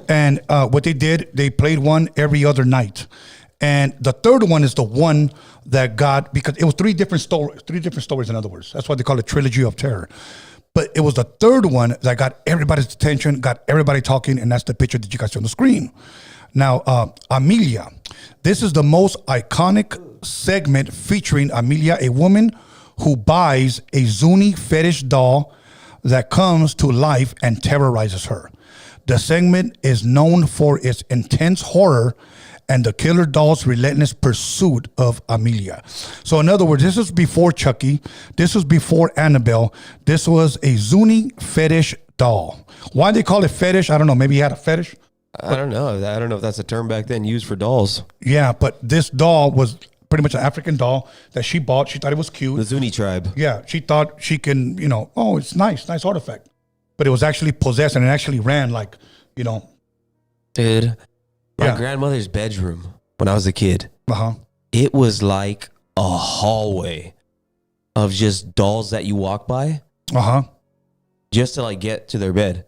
A: and what they did, they played one every other night, and the third one is the one that got, because it was 3 different stories. In other words, that's why they call it Trilogy of Terror. But it was the third one that got everybody's attention, got everybody talking, and that's the picture that you guys see on the screen. Now, Amelia, this is the most iconic segment featuring Amelia, a woman who buys a Zuni fetish doll that comes to life and terrorizes her. The segment is known for its intense horror and the killer doll's relentless pursuit of Amelia. So in other words, this was before Chucky. This was before Annabelle. This was a Zuni fetish doll. Why they call it fetish? I don't know. Maybe he had a fetish.
B: I don't know. I don't know if that's a term back then used for dolls.
A: Yeah, but this doll was pretty much an African doll that she bought. She thought it was cute.
B: The Zuni tribe.
A: Yeah, she thought she can, oh, it's nice artifact. But it was actually possessed, and it actually ran like,
B: Dude, my
A: Yeah.
B: grandmother's bedroom when I was a kid,
A: Uh-huh.
B: it was like a hallway of just dolls that you walk by
A: Uh-huh.
B: just to like get to their bed.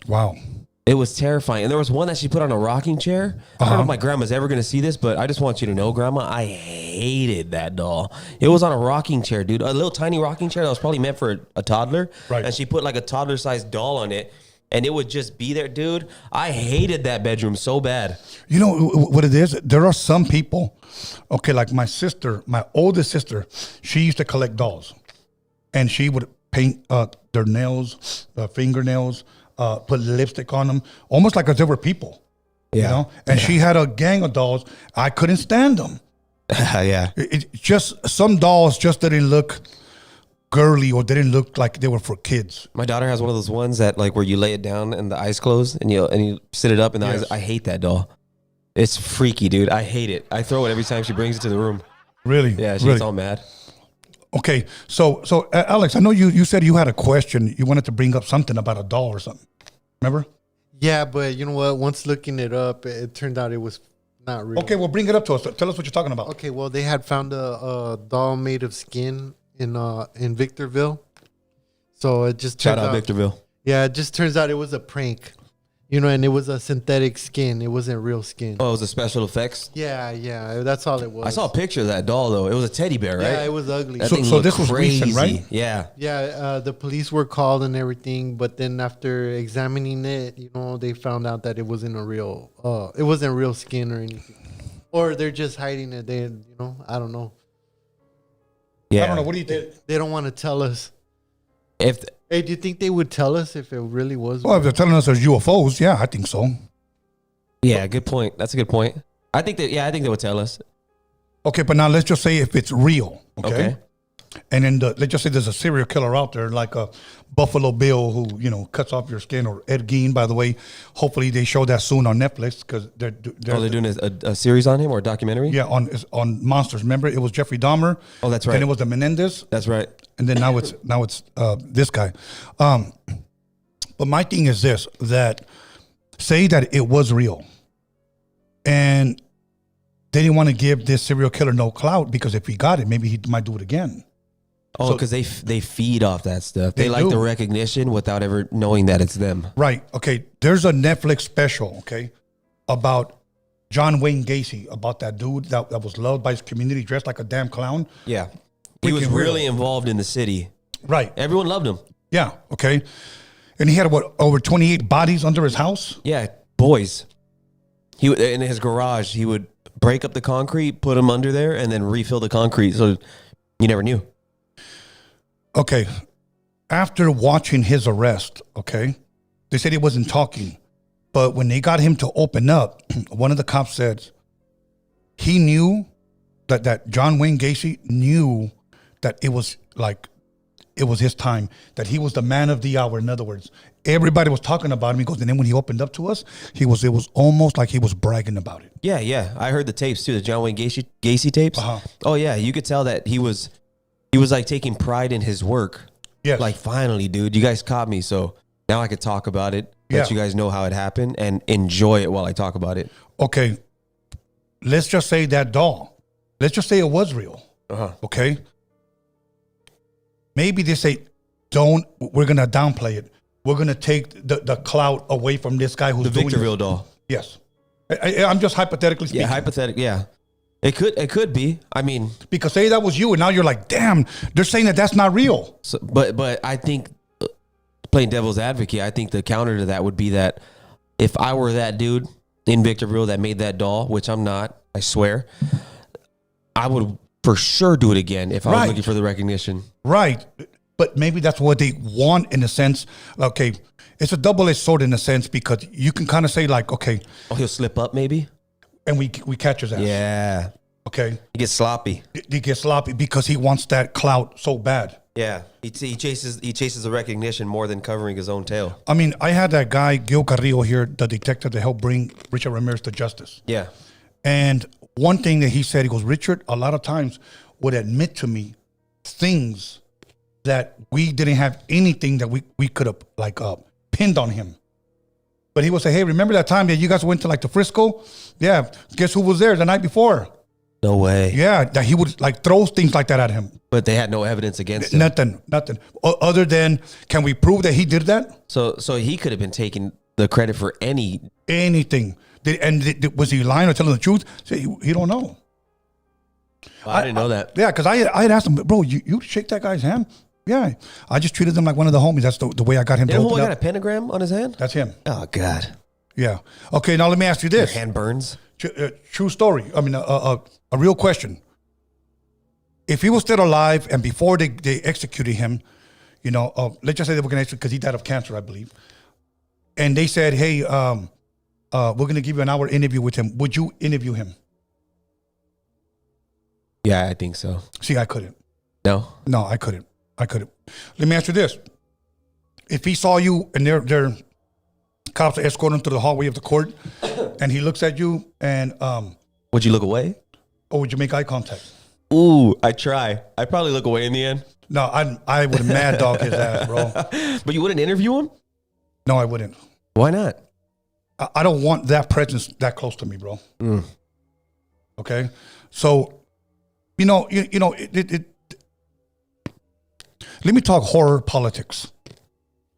A: Wow.
B: It was terrifying. And there was one that she put on a rocking chair. I don't know
A: Uh-huh.
B: if my grandma's ever going to see this, but I just want you to know, Grandma, I hated that doll. It was on a rocking chair, dude. A little tiny rocking chair that was probably meant for a toddler.
A: Right.
B: And she put like a toddler-sized doll on it. and it would just be there, dude. I hated that bedroom so bad.
A: You know what it is? There are some people, okay, like my sister, my oldest sister, she used to collect dolls. And she would paint their nails, fingernails, put lipstick on them, almost like as if they were people. You know? And she had a gang of dolls. I couldn't stand them.
B: Yeah.
A: It just, some dolls just didn't look girly or didn't look like they were for kids.
B: My daughter has one of those ones that like where you lay it down and the eyes close and you sit it up and the eyes. I hate that doll. It's freaky, dude. I hate it. I throw it every time she brings it to the room.
A: Really?
B: Yeah, she
A: really?
B: gets all mad.
A: Okay, so Alex, I know you said you had a question. You wanted to bring up something about a doll or something. Remember?
C: Yeah, but you know what? Once looking it up, it turned out it was not real.
A: Okay, well, bring it up to us. Tell us what you're talking about.
C: Okay, well, they had found a doll made of skin in Victorville. So it just
B: Shout
C: turns
B: out Victorville.
C: Yeah, it just turns out it was a prank. You know, and it was a synthetic skin. It wasn't real skin.
B: Oh, it was a special effects?
C: Yeah. That's all it was.
B: I saw a picture of that doll, though. It was a teddy bear, right?
C: Yeah, it was ugly.
B: That
A: So-
B: thing
A: so
B: looked
A: this was recent, right?
B: Yeah.
C: Yeah, the police were called and everything, but then after examining it, you know, they found out that it wasn't real skin or anything. Or they're just hiding it. I don't know.
B: Yeah.
A: I don't know. What do you think?
C: They don't want to tell us.
B: If
C: Hey, do you think they would tell us if it really was?
A: Well, if they're telling us there's UFOs, yeah, I think so.
B: Yeah, good point. That's a good point. I think they would tell us.
A: Okay, but now let's just say if it's real, okay?
B: Okay.
A: And then let's just say there's a serial killer out there, like a Buffalo Bill who cuts off your skin, or Ed Gein. By the way, hopefully they show that soon on Netflix because they're
B: doing a series on him or a documentary?
A: yeah on monsters. Remember, it was Jeffrey Dahmer.
B: Oh, that's right.
A: Then it was the Menendez.
B: That's right.
A: And then now it's this guy. But my thing is this: that say that it was real, and they didn't want to give this serial killer no clout because if he got it, maybe he might do it again.
B: Oh,
A: So-
B: because they feed off that stuff. They
A: They
B: like
A: do.
B: the recognition without ever knowing that it's them.
A: Right. Okay. There's a Netflix special, okay, about John Wayne Gacy, about that dude that was loved by his community, dressed like a damn clown.
B: Yeah. He was
A: Freaking real.
B: really involved in the city.
A: Right.
B: Everyone loved him.
A: Yeah. Okay. And he had over 28 bodies under his house.
B: Yeah, boys. He would, in his garage, he would break up the concrete, put them under there, and then refill the concrete. So you never knew.
A: Okay. After watching his arrest, okay, they said he wasn't talking. But when they got him to open up, one of the cops said he knew that John Wayne Gacy knew that it was his time, that he was the man of the hour. In other words, everybody was talking about him. He goes, and then when he opened up to us, it was almost like he was bragging about it.
B: Yeah. I heard the tapes too, the John Wayne Gacy tapes.
A: Uh-huh.
B: Oh yeah, you could tell that he was like taking pride in his work.
A: Yes.
B: Like, finally, dude, you guys caught me, so now I could talk about it, let you guys know how it happened, and enjoy it while I talk about it.
A: Okay, let's just say that doll. Let's just say it was real.
B: Uh-huh.
A: Okay. Maybe they say, we're going to downplay it. We're going to take the clout away from this guy who's
B: The
A: doing
B: Victorville
A: it.
B: doll.
A: Yes. I'm just hypothetically speaking.
B: Yeah, hypothetical. Yeah, it could be. I mean,
A: Because say that was you, and now you're like, damn, they're saying that that's not real.
B: so, but I think, playing devil's advocate, I think the counter to that would be that if I were that dude in Victorville that made that doll, which I'm not, I swear, I would for sure do it again if I was
A: Right.
B: looking for the recognition.
A: Right. But maybe that's what they want in a sense. Okay, it's a double-edged sword in a sense because you can kind of say like, okay,
B: Oh, he'll slip up maybe.
A: and we catch his ass.
B: Yeah,
A: Okay.
B: he gets sloppy.
A: He gets sloppy because he wants that clout so bad.
B: Yeah, he chases the recognition more than covering his own tail.
A: I mean, I had that guy, Gil Carrillo here, the detective that helped bring Richard Ramirez to justice.
B: Yeah,
A: And one thing that he said, he goes, Richard, a lot of times would admit to me things that we didn't have anything that we could have pinned on him. But he would say, hey, remember that time that you guys went to the Frisco? Yeah, guess who was there the night before?
B: no way.
A: Yeah, that he would throw things like that at him.
B: But they had no evidence against him.
A: Nothing. Other than, can we prove that he did that?
B: So he could have been taking the credit for
A: Anything. Was he lying or telling the truth? Say, he don't know.
B: I didn't know that.
A: Yeah, because I had asked him, bro, you shake that guy's hand? Yeah, I just treated him like one of the homies. That's the way I got him to
B: You know
A: open
B: who
A: up.
B: got a pentagram on his hand?
A: That's him.
B: Oh God,
A: Yeah. Okay, now let me ask you
B: your
A: this.
B: hand burns.
A: True story. I mean, a real question. If he was still alive and before they executed him, you know, let's just say they were going to execute because he died of cancer, I believe. And they said, hey, we're going to give you an hour interview with him. Would you interview him?
B: Yeah, I think so.
A: See, I couldn't.
B: No.
A: No, I couldn't. Let me ask you this. If he saw you and their cops are escorting him to the hallway of the court and he looks at you and
B: Would you look away?
A: or would you make eye contact?
B: Ooh, I try. I probably look away in the end.
A: No, I would mad dog his ass, bro.
B: But you wouldn't interview him?
A: No, I wouldn't.
B: Why not?
A: I don't want that presence that close to me, bro. Okay, so you know, let me talk horror politics,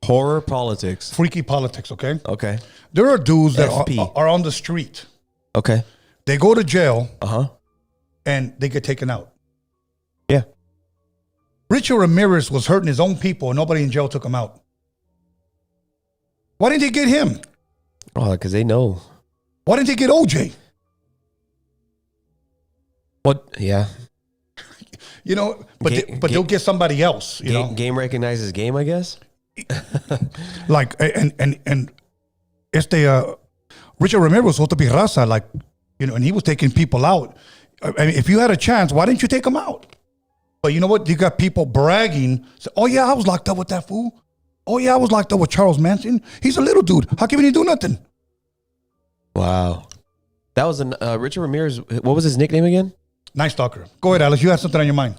B: Horror politics.
A: freaky politics. Okay,
B: Okay.
A: there are dudes that
B: FP.
A: are on the street.
B: Okay.
A: They go to jail
B: Uh-huh.
A: and they get taken out.
B: Yeah.
A: Richard Ramirez was hurting his own people, and nobody in jail took him out. Why didn't they get him?
B: Oh, because they know.
A: Why didn't they get OJ?
B: What? Yeah.
A: You know, but they'll get somebody else. You know,
B: Game recognizes game, I guess.
A: like and Richard Ramirez was supposed to be raza, like, you know, and he was taking people out. I mean, if you had a chance, why didn't you take him out? But you know what? You got people bragging. Say, oh yeah, I was locked up with that fool. Oh yeah, I was locked up with Charles Manson. He's a little dude. How come he didn't do nothing?
B: Wow. That was Richard Ramirez. What was his nickname again?
A: Night Stalker. Go ahead, Alex. You had something on your mind.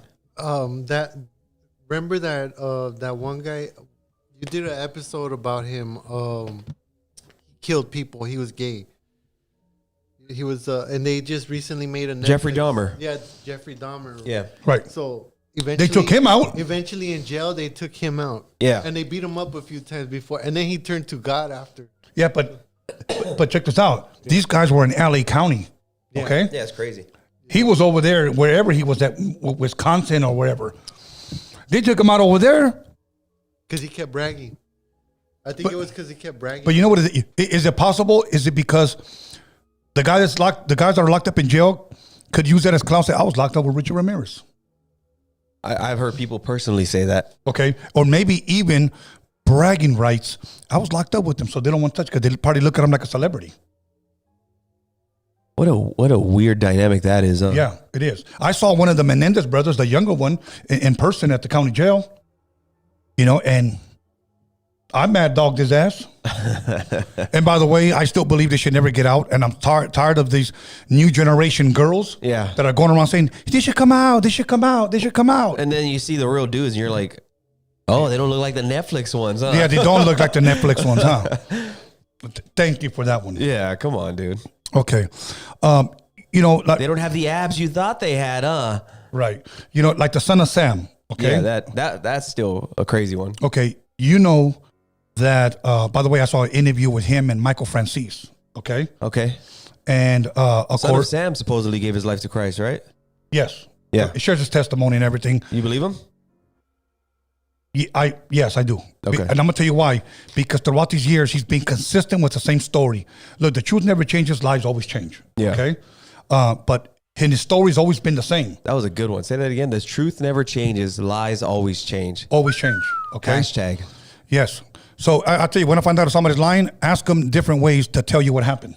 C: Remember that one guy. You did an episode about him. Killed people. He was gay. He was, and they just recently made a Netflix.
B: Jeffrey Dahmer.
C: Yeah, Jeffrey Dahmer.
B: Yeah.
A: Right.
C: So eventually
A: They took him out.
C: Eventually in jail, they took him out.
B: Yeah.
C: And they beat him up a few times before, and then he turned to God after.
A: Yeah, but check this out. These guys were in LA County.
C: Yeah.
A: Okay.
B: Yeah, it's crazy.
A: He was over there, wherever he was at, Wisconsin or wherever. They took him out over there.
C: Because he kept bragging. I think it was because he kept bragging.
A: But you know what? Is it possible? Is it because the guys that are locked up in jail could use that as clout? Say, I was locked up with Richard Ramirez.
B: I've heard people personally say that.
A: Okay, or maybe even bragging rights. I was locked up with them, so they don't want to touch because they probably look at him like a celebrity.
B: What a weird dynamic that is. Huh?
A: Yeah, it is. I saw one of the Menendez brothers, the younger one, in person at the county jail. You know, and I mad dogged his ass. And by the way, I still believe they should never get out. And I'm tired of these new generation girls that are going around saying, they should come out, they should come out, they should come out.
B: And then you see the real dudes and you're like, oh, they don't look like the Netflix ones, huh?
A: Yeah, they don't look like the Netflix ones, huh? Thank you for that one.
B: Yeah, come on, dude.
A: Okay. You know, like,
B: They don't have the abs you thought they had, huh?
A: right. You know, like the son of Sam. Okay.
B: Yeah, that's still a crazy one.
A: Okay. You know that, by the way, I saw an interview with him and Michael Francis. Okay.
B: Okay.
A: And of
B: Son of
A: course,
B: Sam supposedly gave his life to Christ, right?
A: yes.
B: Yeah.
A: It shares his testimony and everything.
B: You believe him?
A: Yes, I do.
B: Okay.
A: And I'm gonna tell you why. Because throughout these years, he's been consistent with the same story. Look, the truth never changes; lies always change.
B: Yeah.
A: Okay. But his story's always been the same.
B: That was a good one. Say that again. The truth never changes. Lies always change.
A: Always change. Okay.
B: Hashtag.
A: Yes. So I'll tell you, when I find out if somebody's lying, ask them different ways to tell you what happened,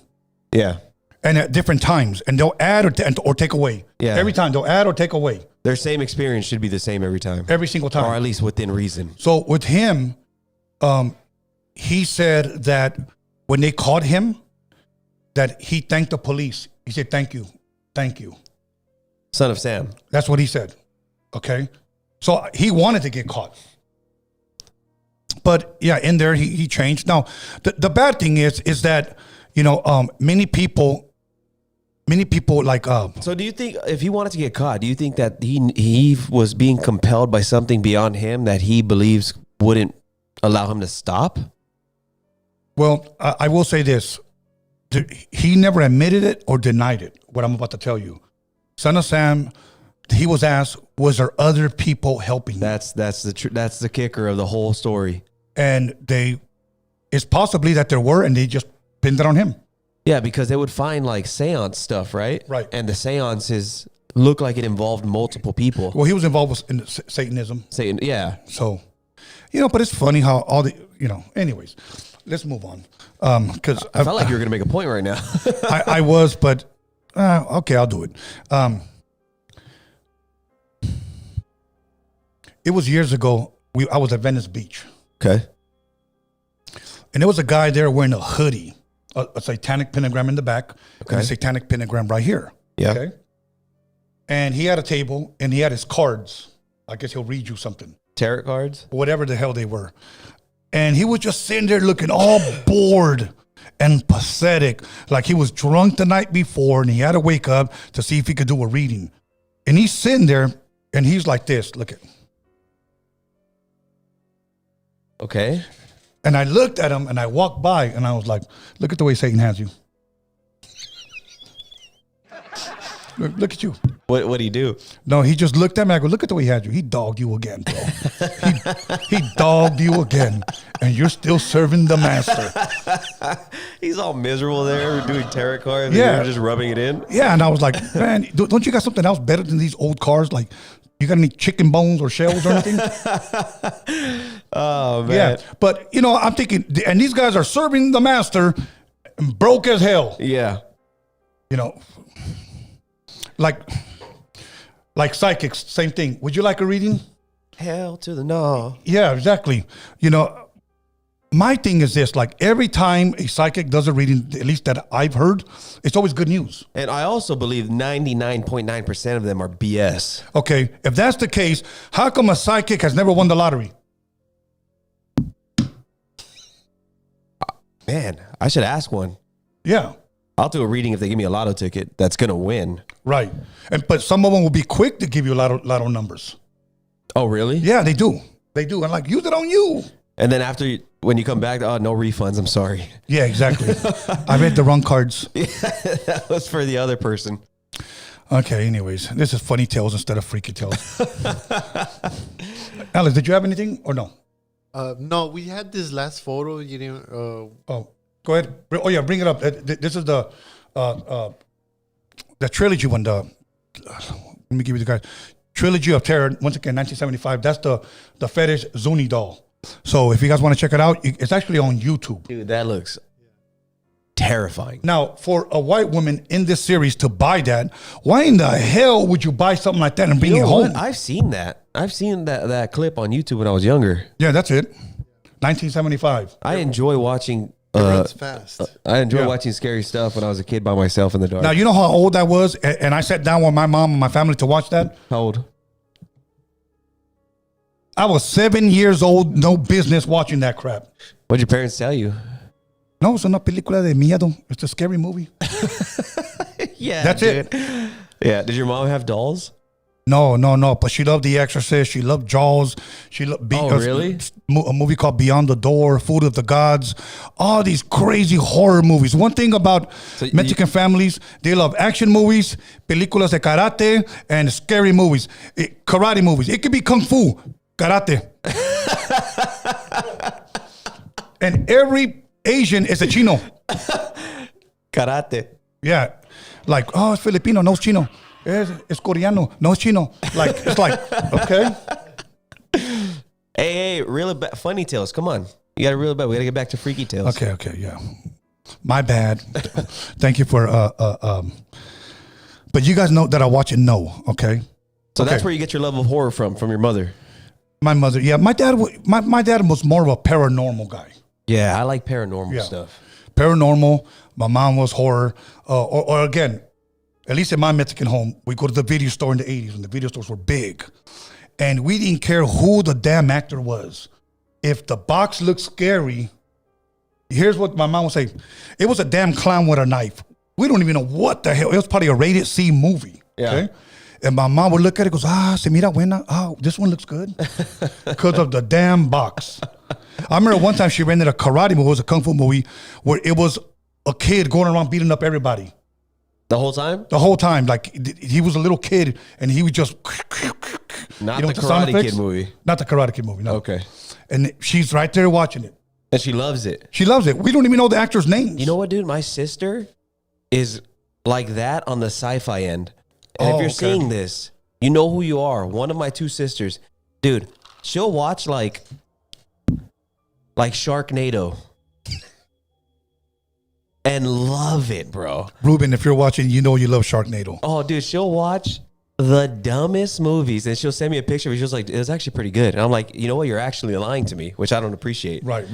B: Yeah.
A: and at different times, and they'll add or take away.
B: Yeah.
A: Every time they'll add or take away.
B: Their same experience should be the same every time.
A: Every single time.
B: Or at least within reason.
A: So with him, he said that when they caught him, that he thanked the police. He said, thank you. Thank you.
B: Son of Sam.
A: That's what he said. Okay. So he wanted to get caught. But yeah, in there, he changed. Now, the bad thing is that, you know, many people like,
B: So do you think if he wanted to get caught, do you think that he was being compelled by something beyond him that he believes wouldn't allow him to stop?
A: well, I will say this. He never admitted it or denied it, what I'm about to tell you. Son of Sam, he was asked, was there other people helping you?
B: That's the kicker of the whole story.
A: And it's possibly that there were, and they just pinned it on him.
B: Yeah, because they would find like seance stuff, right?
A: Right.
B: And the seances look like it involved multiple people.
A: Well, he was involved in Satanism.
B: Satan, yeah.
A: So, but it's funny how all the, anyways, let's move on. Because
B: I felt like you were going to make a point right now.
A: I was, but okay, I'll do it. It was years ago. I was at Venice Beach.
B: Okay.
A: And there was a guy there wearing a hoodie, a satanic pentagram in the back, and a satanic pentagram right here.
B: Yeah.
A: Okay. And he had a table, and he had his cards. I guess he'll read you something.
B: Tarot cards?
A: Whatever the hell they were. And he was just sitting there looking all bored and pathetic, like he was drunk the night before, and he had to wake up to see if he could do a reading. And he's sitting there, and he's like this. Look at.
B: Okay.
A: And I looked at him, and I walked by, and I was like, look at the way Satan has you. Look at you.
B: What do you do?
A: No, he just looked at me. I go, look at the way he had you. He dogged you again, bro. he dogged you again, and you're still serving the master.
B: He's all miserable there doing tarot cards.
A: Yeah.
B: And you're just rubbing it in.
A: Yeah, and I was like, man, don't you got something else better than these old cars? Like, you got any chicken bones or shells or anything?
B: Oh, man.
A: Yeah, but, I'm thinking, and these guys are serving the master and broke as hell.
B: Yeah.
A: Like psychics, same thing. Would you like a reading?
B: Hell to the no.
A: Yeah, exactly. My thing is this, like every time a psychic does a reading, at least that I've heard, it's always good news.
B: And I also believe 99.9% of them are BS.
A: Okay, if that's the case, how come a psychic has never won the lottery?
B: Man, I should ask one.
A: Yeah.
B: I'll do a reading if they give me a lotto ticket that's going to win.
A: Right. But some of them will be quick to give you lotto numbers.
B: Oh, really?
A: Yeah, they do. They do. And use it on you.
B: And then when you come back, no refunds. I'm sorry.
A: Yeah, exactly. I read the wrong cards.
B: Yeah, that was for the other person.
A: Okay, anyways. This is funny tales instead of freaky tales. Alex, did you have anything or no?
C: No, we had this last photo. You didn't.
A: Oh, go ahead. Oh, yeah, bring it up. This is the trilogy one. Let me give you the guys. Trilogy of Terror, once again, 1975. That's the fetish Zuni doll. So if you guys want to check it out, it's actually on YouTube.
B: Dude, that looks terrifying.
A: Now, for a white woman in this series to buy that, why in the hell would you buy something like that and bring it home?
B: I've seen that. I've seen that clip on YouTube when I was younger.
A: Yeah, that's it. 1975.
B: I enjoy watching.
C: It runs fast.
B: I enjoy watching scary stuff when I was a kid by myself in the dark.
A: Now, you know how old I was? And I sat down with my mom and my family to watch that?
B: How old?
A: I was 7 years old, no business watching that crap.
B: What'd your parents tell you?
A: No, es una película de miedo. It's a scary movie.
B: Yeah,
A: that's
B: dude.
A: it.
B: Yeah. Did your mom have dolls?
A: No. But she loved The Exorcist. She loved Jaws. She loved
B: really?
A: A movie called Beyond the Door, Food of the Gods. All these crazy horror movies. One thing about Mexican families, they love action movies, películas de karate, and scary movies. Karate movies. It could be kung fu, karate. And every Asian is a Chino.
B: Karate.
A: Yeah. Like, oh, it's Filipino, no, it's Chino. It's Coreano, no, it's Chino. Like, it's like, okay.
B: Hey, funny tales. Come on. You got to reel it back. We got to get back to freaky tales.
A: Okay, yeah. My bad. Thank you for, but you guys know that I watch it, okay?
B: So that's where you get your love of horror from your mother.
A: My mother, yeah. My dad was more of a paranormal guy.
B: Yeah, I like paranormal stuff.
A: Paranormal. My mom was horror. Or again, at least in my Mexican home, we go to the video store in the 80s when the video stores were big. And we didn't care who the damn actor was. If the box looked scary, here's what my mom would say. It was a damn clown with a knife. We don't even know what the hell. It was probably a rated C movie.
B: Yeah.
A: Okay? And my mom would look at it and goes, se mira buena. Oh, this one looks good. Because of the damn box. I remember one time she rented a karate movie. It was a kung fu movie where it was a kid going around beating up everybody.
B: The whole time?
A: The whole time. Like, he was a little kid and he would just...
B: Not
A: with
B: the
A: sound
B: Karate
A: effects?
B: Kid movie.
A: Not the Karate Kid movie. No.
B: Okay.
A: And she's right there watching it.
B: And she loves it.
A: She loves it. We don't even know the actors' names.
B: You know what, dude? My sister is like that on the sci-fi end. And if you're seeing this, you know who you are. One of my two sisters. Dude, she'll watch like Sharknado. And love it, bro.
A: Ruben, if you're watching, you know you love Sharknado.
B: Oh, dude, she'll watch the dumbest movies and she'll send me a picture. She's like, it was actually pretty good. And I'm like, you know what? You're actually lying to me, which I don't appreciate.
A: Right.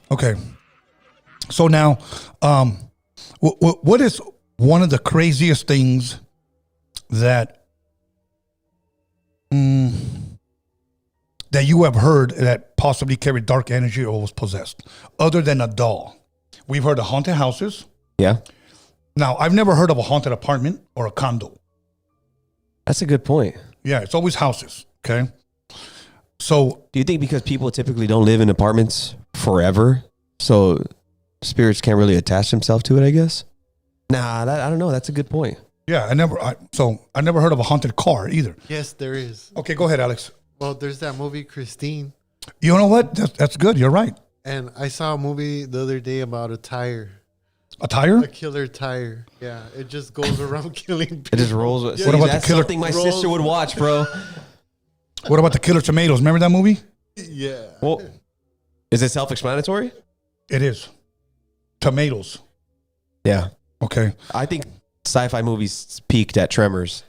A: Okay. So now, what is one of the craziest things that that you have heard that possibly carried dark energy or was possessed, other than a doll? We've heard of haunted houses.
B: Yeah.
A: Now, I've never heard of a haunted apartment or a condo.
B: That's a good point.
A: Yeah, it's always houses. Okay. So,
B: Do you think because people typically don't live in apartments forever, so spirits can't really attach themselves to it, I guess? Nah, I don't know. That's a good point.
A: yeah, I never heard of a haunted car either.
C: Yes, there is.
A: Okay, go ahead, Alex.
C: Well, there's that movie Christine,
A: You know what? That's good. You're right.
C: and I saw a movie the other day about a tire,
A: A tire?
C: a killer tire. Yeah, it just goes around killing people.
B: It just rolls.
C: Yeah.
B: See,
A: What about
B: that's
A: the killer-
B: something my
C: rolls-
B: sister would watch, bro.
A: What about the Killer Tomatoes? Remember that movie?
C: Yeah.
B: Well, is it self-explanatory?
A: It is. Tomatoes.
B: Yeah.
A: Okay.
B: I think sci-fi movies peaked at Tremors.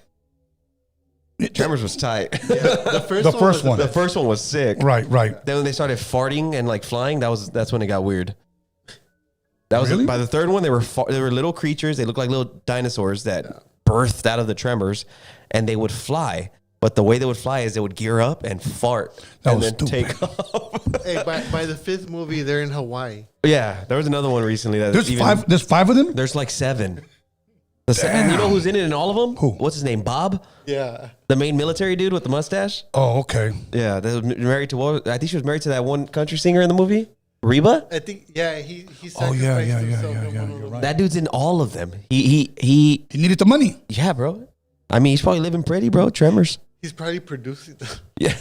B: Tremors was tight.
C: The first
A: The
C: one.
A: first one.
B: The first one was sick.
A: Right, right.
B: Then when they started farting and like flying, that's when it got weird. That was
A: Really?
B: by the third one. They were little creatures. They looked like little dinosaurs that birthed out of the Tremors, and they would fly. But the way they would fly is they would gear up and fart
A: That
B: and
A: was
B: then
A: stupid.
B: take off.
C: Hey, by the fifth movie, they're in Hawaii.
B: Yeah, there was another one recently that
A: There's five of them?
B: There's like seven. And you know who's in it in all of them?
A: Who?
B: What's his name? Bob,
C: Yeah.
B: the main military dude with the mustache.
A: Oh, okay.
B: Yeah, that was married to. I think she was married to that one country singer in the movie, Reba.
C: I think, yeah, he
A: Oh, yeah,
C: sacrificed
A: yeah,
C: himself in one of
A: you're
C: them.
A: right.
B: That dude's in all of them. He.
A: He needed the money.
B: Yeah, bro. I mean, he's probably living pretty, bro. Tremors.
C: He's probably producing them.
B: Yeah.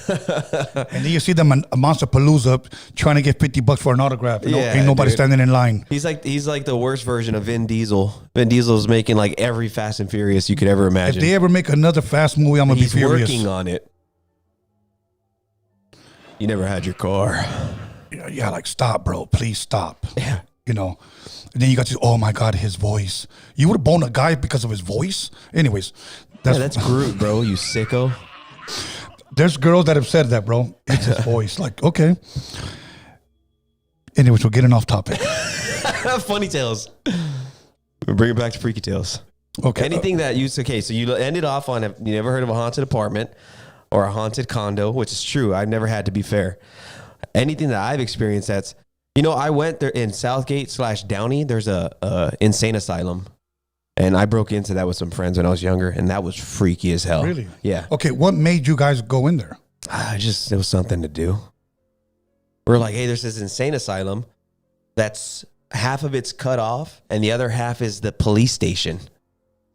A: And then you see them a Monster Palooza trying to get $50 for an autograph.
B: Yeah,
A: Ain't nobody
B: dude.
A: standing in line.
B: He's like the worst version of Vin Diesel. Vin Diesel's making like every Fast and Furious you could ever
A: If
B: imagine.
A: they ever make another fast movie, I'm going to be
B: He's
A: furious.
B: working on it. You never had your car.
A: Yeah, like, stop, bro. Please stop.
B: Yeah.
A: You know. And then you got to, oh, my God, his voice. You would have boned a guy because of his voice? Anyways.
B: That's Groot, bro. You sicko.
A: There's girls that have said that, bro. It's his voice. Like, okay. Anyways, we're getting off topic.
B: Funny tales. We'll bring it back to freaky tales.
A: Okay.
B: Anything that you okay, so you ended off on you never heard of a haunted apartment or a haunted condo, which is true. I've never had, to be fair. Anything that I've experienced that's, I went there in Southgate/Downey. There's a insane asylum, and I broke into that with some friends when I was younger, and that was freaky as hell.
A: Really?
B: Yeah.
A: Okay, what made you guys go in there?
B: It was something to do. We're like, hey, there's this insane asylum that's half of it's cut off, and the other half is the police station.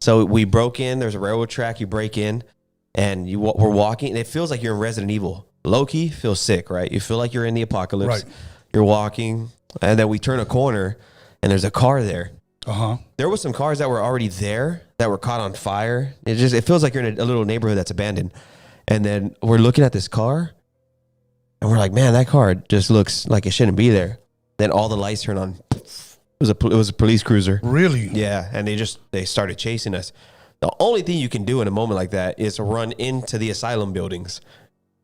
B: So we broke in. There's a railroad track. You break in, and we're walking, and it feels like you're in Resident Evil. Low key, feels sick, right? You feel like you're in the apocalypse.
A: Right.
B: You're walking, and then we turn a corner, and there's a car there.
A: Uh-huh.
B: There was some cars that were already there that were caught on fire. It feels like you're in a little neighborhood that's abandoned. And then we're looking at this car, and we're like, man, that car just looks like it shouldn't be there. Then all the lights turn on. It was a police cruiser.
A: Really?
B: Yeah, and they started chasing us. The only thing you can do in a moment like that is run into the asylum buildings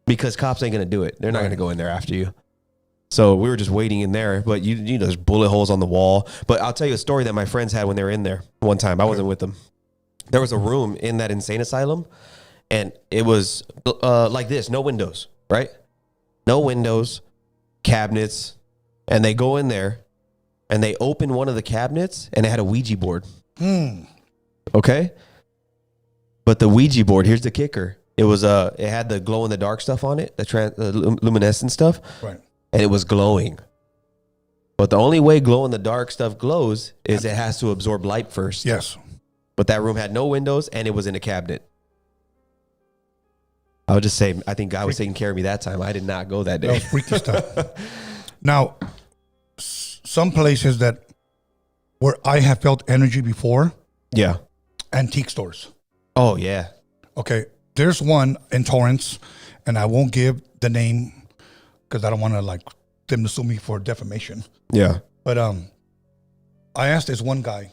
B: because cops ain't gonna do it. They're not gonna go in there after you. So we were just waiting in there, but you know, there's bullet holes on the wall. But I'll tell you a story that my friends had when they were in there one time. I wasn't with them. There was a room in that insane asylum, and it was like this, no windows, right? No windows, cabinets, and they go in there, and they open one of the cabinets, and it had a Ouija board. Okay? But the Ouija board, here's the kicker. It had the glow in the dark stuff on it, the luminescent stuff.
A: Right.
B: And it was glowing. But the only way glow in the dark stuff glows is it has to absorb light first.
A: Yes.
B: But that room had no windows and it was in a cabinet. I would just say, I think God was taking care of me that time. I did not go that
A: That
B: day.
A: was freaky stuff. Now, some places that where I have felt energy before,
B: Yeah.
A: antique stores.
B: Oh, yeah.
A: Okay, there's one in Torrance, and I won't give the name because I don't want to like them to sue me for defamation.
B: Yeah.
A: But I asked this one guy,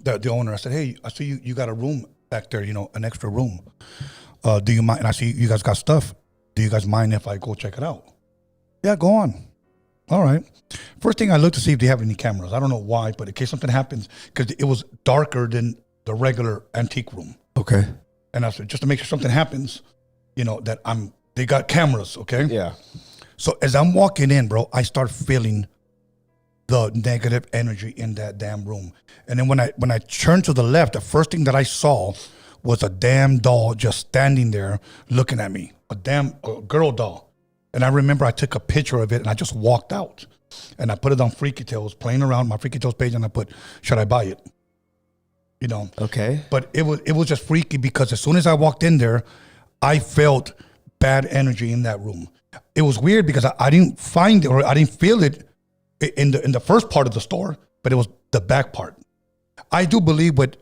A: the owner. I said, "Hey, I see you got a room back there. An extra room. Do you mind? And I see you guys got stuff. Do you guys mind if I go check it out?" Yeah, go on. All right. First thing I looked to see if they have any cameras. I don't know why, but in case something happens, because it was darker than the regular antique room.
B: Okay.
A: And I said, just to make sure something happens, that they got cameras, okay?
B: Yeah.
A: So as I'm walking in, bro, I start feeling the negative energy in that damn room. And then when I turned to the left, the first thing that I saw was a damn doll just standing there looking at me, a girl doll. And I remember I took a picture of it and I just walked out. And I put it on Freaky Tales, playing around my Freaky Tales page, and I put, should I buy it?
B: Okay.
A: But it was just freaky because as soon as I walked in there, I felt bad energy in that room. It was weird because I didn't find it, or I didn't feel it in the first part of the store, but it was the back part. I do believe with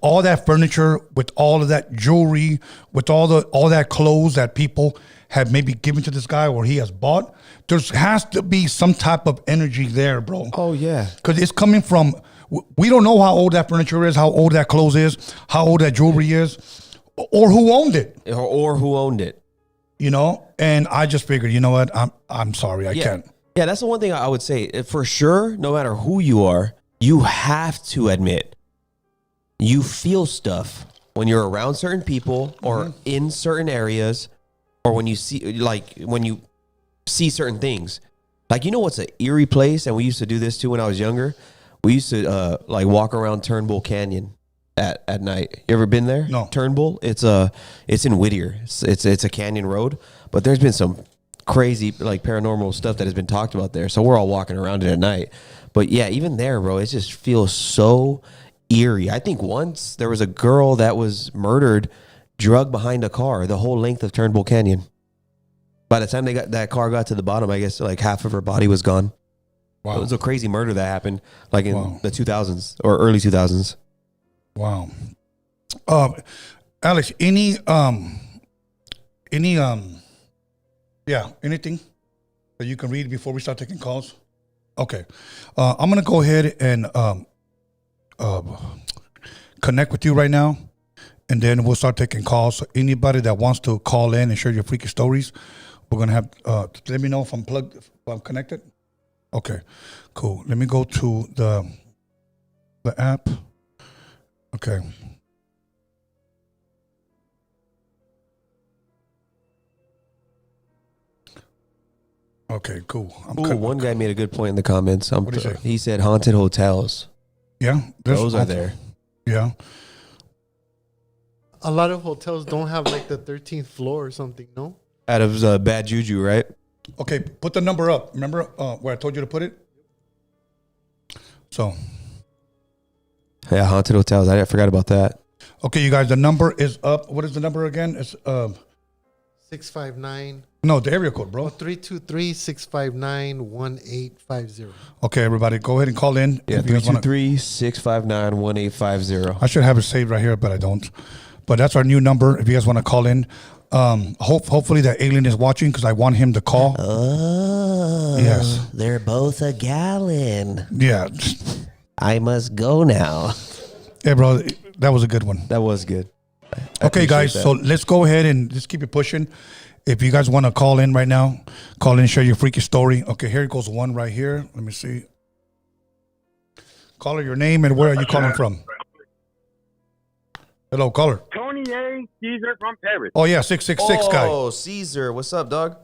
A: all that furniture, with all of that jewelry, with all that clothes that people have maybe given to this guy or he has bought, there has to be some type of energy there, bro.
B: Oh, yeah.
A: Because it's coming from, we don't know how old that furniture is, how old that clothes is, how old that jewelry is, or who owned it.
B: Or who owned it.
A: And I just figured, you know what, I'm sorry, I can't.
B: Yeah, that's the one thing I would say. For sure, no matter who you are, you have to admit you feel stuff when you're around certain people or in certain areas, or when you see certain things. Like, what's an eerie place? And we used to do this too when I was younger. We used to walk around Turnbull Canyon at night. You ever been there?
A: No.
B: Turnbull? It's in Whittier. It's a canyon road, but there's been some crazy paranormal stuff that has been talked about there. So we're all walking around it at night. But yeah, even there, bro, it just feels so eerie. I think once there was a girl that was murdered, drugged behind a car the whole length of Turnbull Canyon. By the time that car got to the bottom, I guess half of her body was gone.
A: Wow.
B: It was a crazy murder that happened in the 2000s or early 2000s.
A: Wow. Alex, anything that you can read before we start taking calls? Okay. I'm going to go ahead and connect with you right now, and then we'll start taking calls. So anybody that wants to call in and share your freaky stories, we're going to have, let me know if I'm plugged, if I'm connected. Okay, cool. Let me go to the app. Okay. Okay, cool.
B: One guy made a good point in the comments.
A: What did he say?
B: He said haunted hotels.
A: Yeah,
B: Those are there.
A: Yeah.
C: A lot of hotels don't have the 13th floor or something, no?
B: Out of bad juju, right?
A: Okay, put the number up. Remember where I told you to put it? So.
B: Yeah, haunted hotels. I forgot about that.
A: Okay, you guys, the number is up. What is the number again? It's
C: 659.
A: No, the area code, bro.
C: 323-659-1850.
A: Okay, everybody, go ahead and call in.
B: Yeah,
A: if you guys wanna-
B: 323-659-1850.
A: I should have it saved right here, but I don't. But that's our new number if you guys want to call in. Hopefully that alien is watching because I want him to call.
B: Oh,
A: yes.
B: They're both a gallon.
A: Yeah.
B: I must go now.
A: Yeah, bro, that was a good one.
B: That was good.
A: Okay, guys, so let's go ahead and just keep it pushing. If you guys want to call in right now, call in and share your freaky story. Okay, here goes one right here. Let me see. Caller, your name and where are you calling from? Hello, caller.
D: Tony A. Caesar from Paris.
A: Oh, yeah, 666 guy.
B: Oh, Caesar. What's up, dog?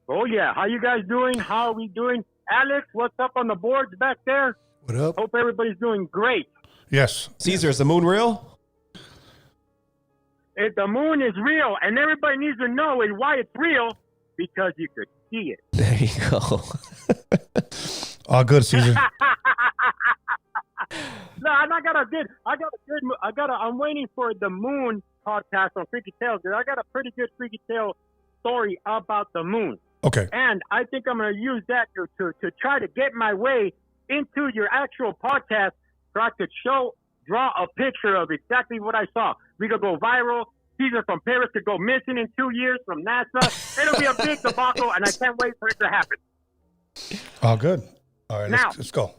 D: Oh, yeah. How you guys doing? How are we doing? Alex, what's up on the boards back there?
A: What up?
D: Hope everybody's doing great.
A: Yes.
B: Caesar, is the moon real?
D: If the moon is real, and everybody needs to know why it's real, because you could see it.
B: There you go.
A: Oh, good, Caesar.
D: No, and I'm waiting for the moon podcast on Freaky Tales because I got a pretty good Freaky Tale story about the moon.
A: Okay.
D: And I think I'm going to use that to try to get my way into your actual podcast so I could draw a picture of exactly what I saw. We could go viral. Caesar from Paris could go missing in 2 years from NASA. It'll be a big debacle, and I can't wait for it to happen.
A: Oh, good. All right,
D: Now,
A: let's go.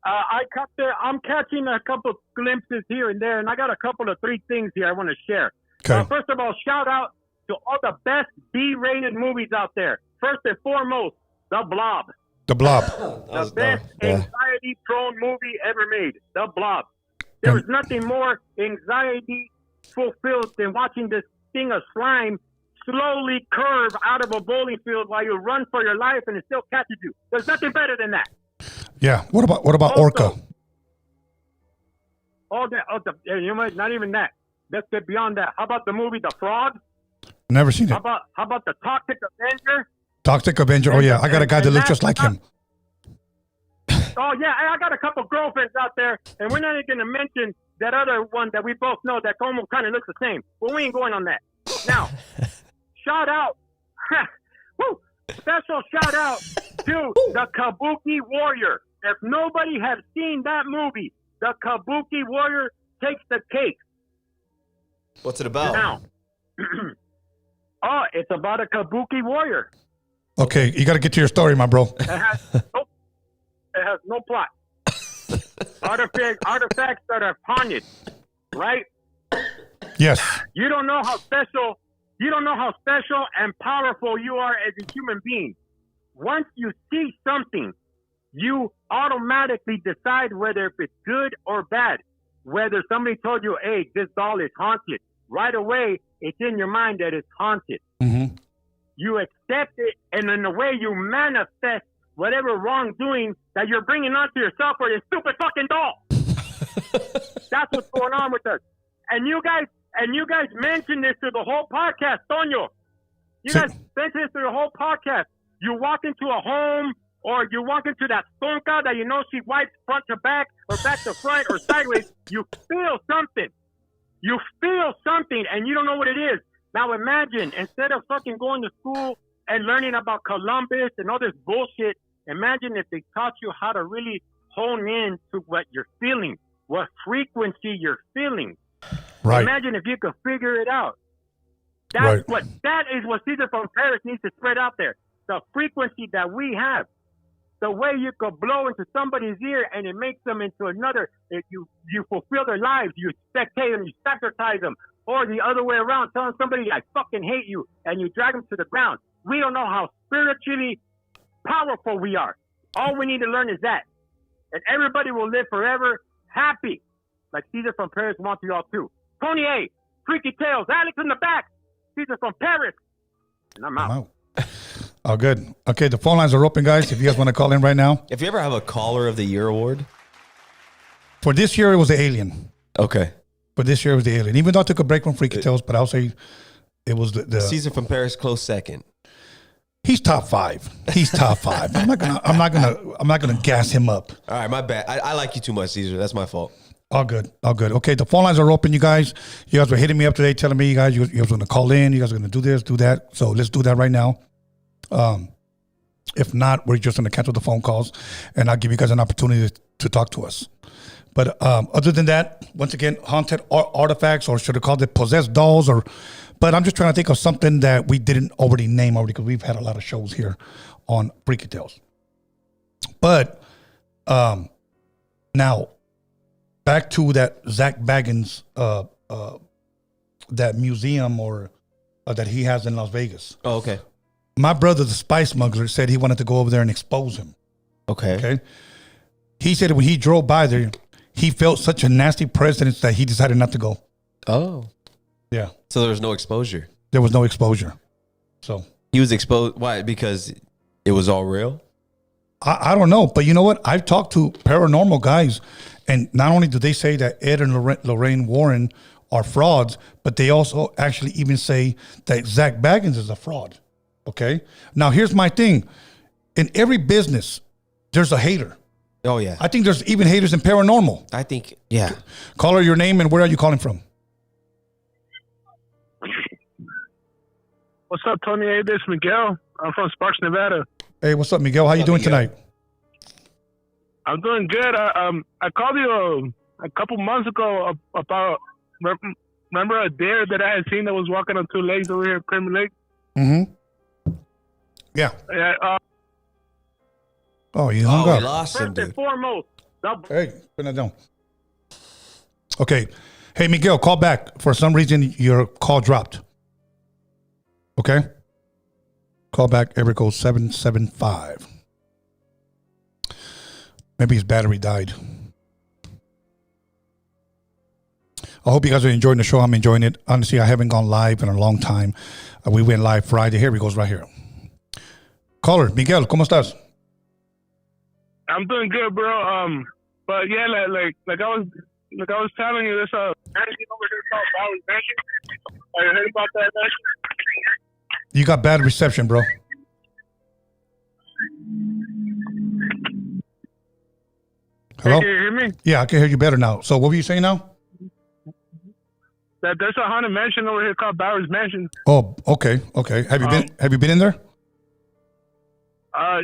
D: I'm catching a couple glimpses here and there, and I got a couple of 3 things here I want to share.
A: Okay.
D: First of all, shout out to all the best B-rated movies out there. First and foremost, The Blob.
A: The Blob.
D: The best anxiety-prone movie ever made. The Blob. There was nothing more anxiety-fulfilled than watching this thing of slime slowly curve out of a bowling field while you run for your life and it still catches you. There's nothing better than that.
A: Yeah. What about Orca?
D: You know, not even that. Let's get beyond that. How about the movie The Fraud?
A: Never seen it.
D: How about the Toxic Avenger?
A: Toxic Avenger. Oh yeah, I got a guy that looks just like him.
D: Oh yeah, I got a couple girlfriends out there, and we're not even going to mention that other one that we both know that almost kind of looks the same. But we ain't going on that. Now, shout out, special shout out to the Kabuki Warrior. If nobody has seen that movie, the Kabuki Warrior takes the cake.
B: What's it about?
D: Now, it's about a Kabuki Warrior.
A: Okay, you got to get to your story, my bro.
D: It has no plot. Artifacts that are haunted, right?
A: Yes.
D: You don't know how special and powerful you are as a human being. Once you see something, you automatically decide whether if it's good or bad. Whether somebody told you, hey, this doll is haunted, right away, it's in your mind that it's haunted.
A: Mm-hmm.
D: You accept it, and in a way you manifest whatever wrongdoing that you're bringing onto yourself or your stupid fucking doll. That's what's going on with us. And you guys mentioned this to the whole podcast, Toño. You guys mentioned this to the whole podcast. You walk into a home or you walk into that stonka that you know she wipes front to back or back to front or sideways. You feel something. You feel something and you don't know what it is. Now imagine, instead of fucking going to school and learning about Columbus and all this bullshit, imagine if they taught you how to really hone in to what you're feeling, what frequency you're feeling.
A: Right.
D: Imagine if you could figure it out.
A: Right.
D: That is what Caesar from Paris needs to spread out there. The frequency that we have. The way you could blow into somebody's ear and it makes them into another. If you fulfill their lives, you spectate them, you sacrifice them. Or the other way around, telling somebody, I fucking hate you, and you drag them to the ground. We don't know how spiritually powerful we are. All we need to learn is that. And everybody will live forever happy, like Caesar from Paris wants you all too. Tony A, Freaky Tales, Alex in the back, Caesar from Paris. And I'm out.
A: Oh, good. Okay, the phone lines are open, guys. If you guys want to call in right now.
B: If you ever have a Caller of the Year award?
A: For this year, it was the Alien.
B: Okay.
A: For this year, it was the Alien. Even though I took a break from Freaky Tales, but I'll say it was the
B: Caesar from Paris, close second.
A: He's top 5. He's top 5. I'm not gonna gas him up.
B: All right, my bad. I like you too much, Caesar. That's my fault.
A: All good. All good. Okay, the phone lines are open, you guys. You guys were hitting me up today, telling me you guys were going to call in. You guys are going to do this, do that. So let's do that right now. If not, we're just going to cancel the phone calls, and I'll give you guys an opportunity to talk to us. But other than that, once again, haunted artifacts, or should I call it possessed dolls, but I'm just trying to think of something that we didn't already name already, because we've had a lot of shows here on Freaky Tales. But now, back to that Zach Baggins, that museum or that he has in Las Vegas.
B: Oh, okay.
A: My brother, the spice smuggler, said he wanted to go over there and expose him.
B: Okay.
A: He said when he drove by there, he felt such a nasty presence that he decided not to go.
B: Oh.
A: Yeah.
B: So there was no exposure.
A: There was no exposure. So
B: he was exposed. Why? Because it was all real?
A: I don't know. But you know what? I've talked to paranormal guys, and not only do they say that Ed and Lorraine Warren are frauds, but they also actually even say that Zach Baggins is a fraud. Okay? Now, here's my thing. In every business, there's a hater.
B: Oh, yeah.
A: I think there's even haters in paranormal.
B: I think, yeah.
A: Caller, your name and where are you calling from?
E: What's up, Tony? Hey, this is Miguel. I'm from Sparks, Nevada.
A: Hey, what's up, Miguel? How you doing tonight?
E: I'm doing good. I called you a couple months ago about remember a deer that I had seen that was walking on two legs over here at Premier Lake.
A: Mm-hmm. Yeah.
E: Yeah.
A: Oh, you hung
B: We
A: up.
B: lost him,
E: First and
B: dude.
E: foremost,
A: Hey, put that down. Okay. Hey, Miguel, call back. For some reason, your call dropped. Okay? Call back, area code 775. Maybe his battery died. I hope you guys are enjoying the show. I'm enjoying it. Honestly, I haven't gone live in a long time. We went live Friday. Here he goes right here. Caller, Miguel, ¿cómo estás?
E: I'm doing good, bro. But yeah, like I was telling you, this mansion over here called Bowers Mansion. Have you heard about that mansion?
A: You got bad reception, bro. Hello?
E: Hey, can you hear me?
A: Yeah, I can hear you better now. So what were you saying now?
E: That there's a haunted mansion over here called Bowers Mansion.
A: Oh, okay. Have you been in there?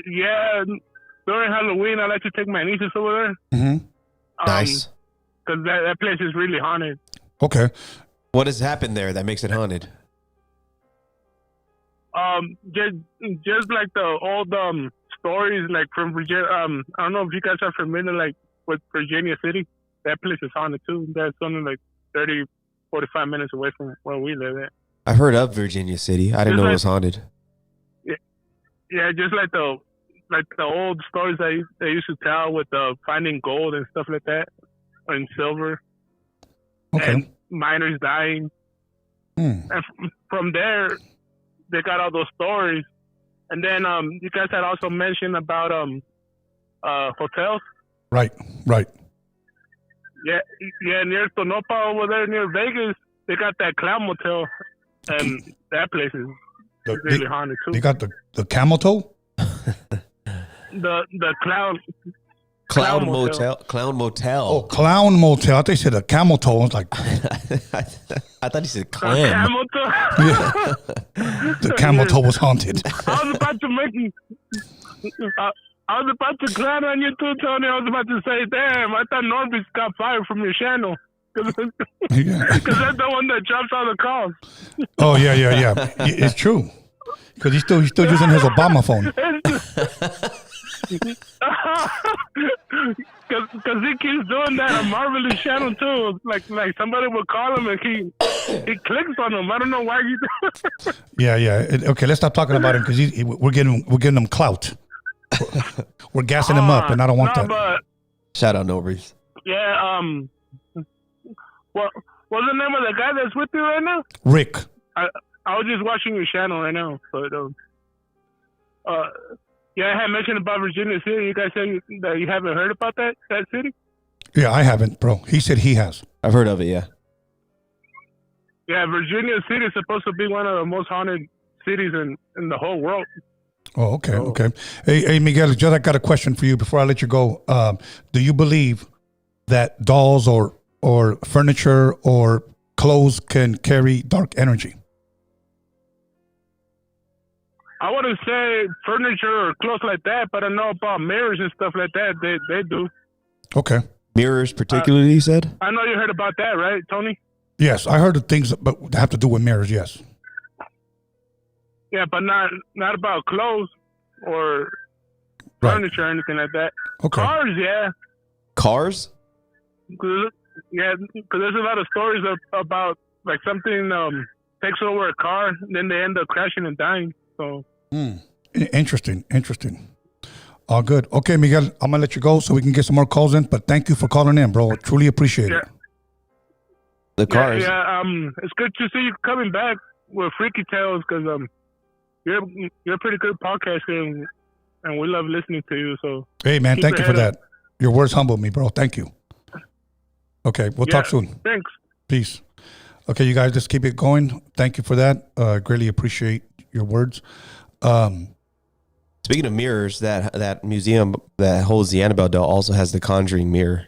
E: Yeah. During Halloween, I like to take my nieces over there.
A: Mm-hmm.
B: Nice.
E: Because that place is really haunted.
A: Okay.
B: What has happened there that makes it haunted?
E: Just like the old stories, like from Virginia. I don't know if you guys are familiar, like with Virginia City. That place is haunted too. That's only like 30, 45 minutes away from where we live at.
B: I've heard of Virginia City. I didn't know it was haunted.
E: Yeah, just like the old stories they used to tell with finding gold and stuff like that, and silver.
A: Okay.
E: And miners dying. And from there, they got all those stories. And then you guys had also mentioned about hotels.
A: Right.
E: Yeah, near Tonopah over there, near Vegas, they got that Clown Motel, and that place is really haunted too.
A: They got the camel toe?
E: The Clown
B: Clown
E: Motel.
B: Clown Motel.
A: Oh, Clown Motel. I thought they said a camel toe. I was like,
B: I thought he said
E: The
B: clam.
E: Camel Toe.
A: the camel toe was haunted.
E: I was about to make you. I was about to clown on you too, Tony. I was about to say, damn, I thought Norbis got fired from your channel. Because
A: Yeah.
E: that's the one that drops all the calls.
A: Oh, yeah. It's true. Because he's still using his Obama phone.
E: Because he keeps doing that on Marvelous channel too. Like somebody will call him and he clicks on him. I don't know why he does.
A: Yeah. Okay, let's stop talking about him because we're getting him clout. We're gassing him up, and I don't want that.
E: But
B: Shout out Norbis.
E: yeah, what's the name of the guy that's with you right now?
A: Rick.
E: I was just watching your channel right now, but yeah, I had mentioned about Virginia City. You guys said that you haven't heard about that city?
A: Yeah, I haven't, bro. He said he has.
B: I've heard of it, yeah.
E: Yeah, Virginia City is supposed to be one of the most haunted cities in the whole world.
A: Oh, okay. Hey, Miguel, I got a question for you before I let you go. Do you believe that dolls or furniture or clothes can carry dark energy?
E: I wouldn't say furniture or clothes like that, but I know about mirrors and stuff like that. They do.
A: Okay.
B: Mirrors particularly, you said?
E: I know you heard about that, right, Tony?
A: Yes, I heard of things but have to do with mirrors, yes.
E: Yeah, but not about clothes or
A: Right.
E: furniture or anything like that.
A: Okay.
E: Cars, yeah.
B: Cars?
E: Yeah, because there's a lot of stories about like something takes over a car, and then they end up crashing and dying. So
A: Interesting. All good. Okay, Miguel, I'm going to let you go so we can get some more calls in, but thank you for calling in, bro. Truly appreciate it.
B: The cars.
E: Yeah, it's good to see you coming back with Freaky Tales because you're a pretty good podcaster, and we love listening to you. So
A: Hey, man,
E: keep
A: thank you
E: your
A: for
E: head
A: that. Your words humble me, bro. Thank you. Okay, we'll talk soon.
E: Thanks.
A: Peace. Okay, you guys, just keep it going. Thank you for that. Greatly appreciate your words.
B: Speaking of mirrors, that museum that holds the Annabelle doll also has the Conjuring mirror,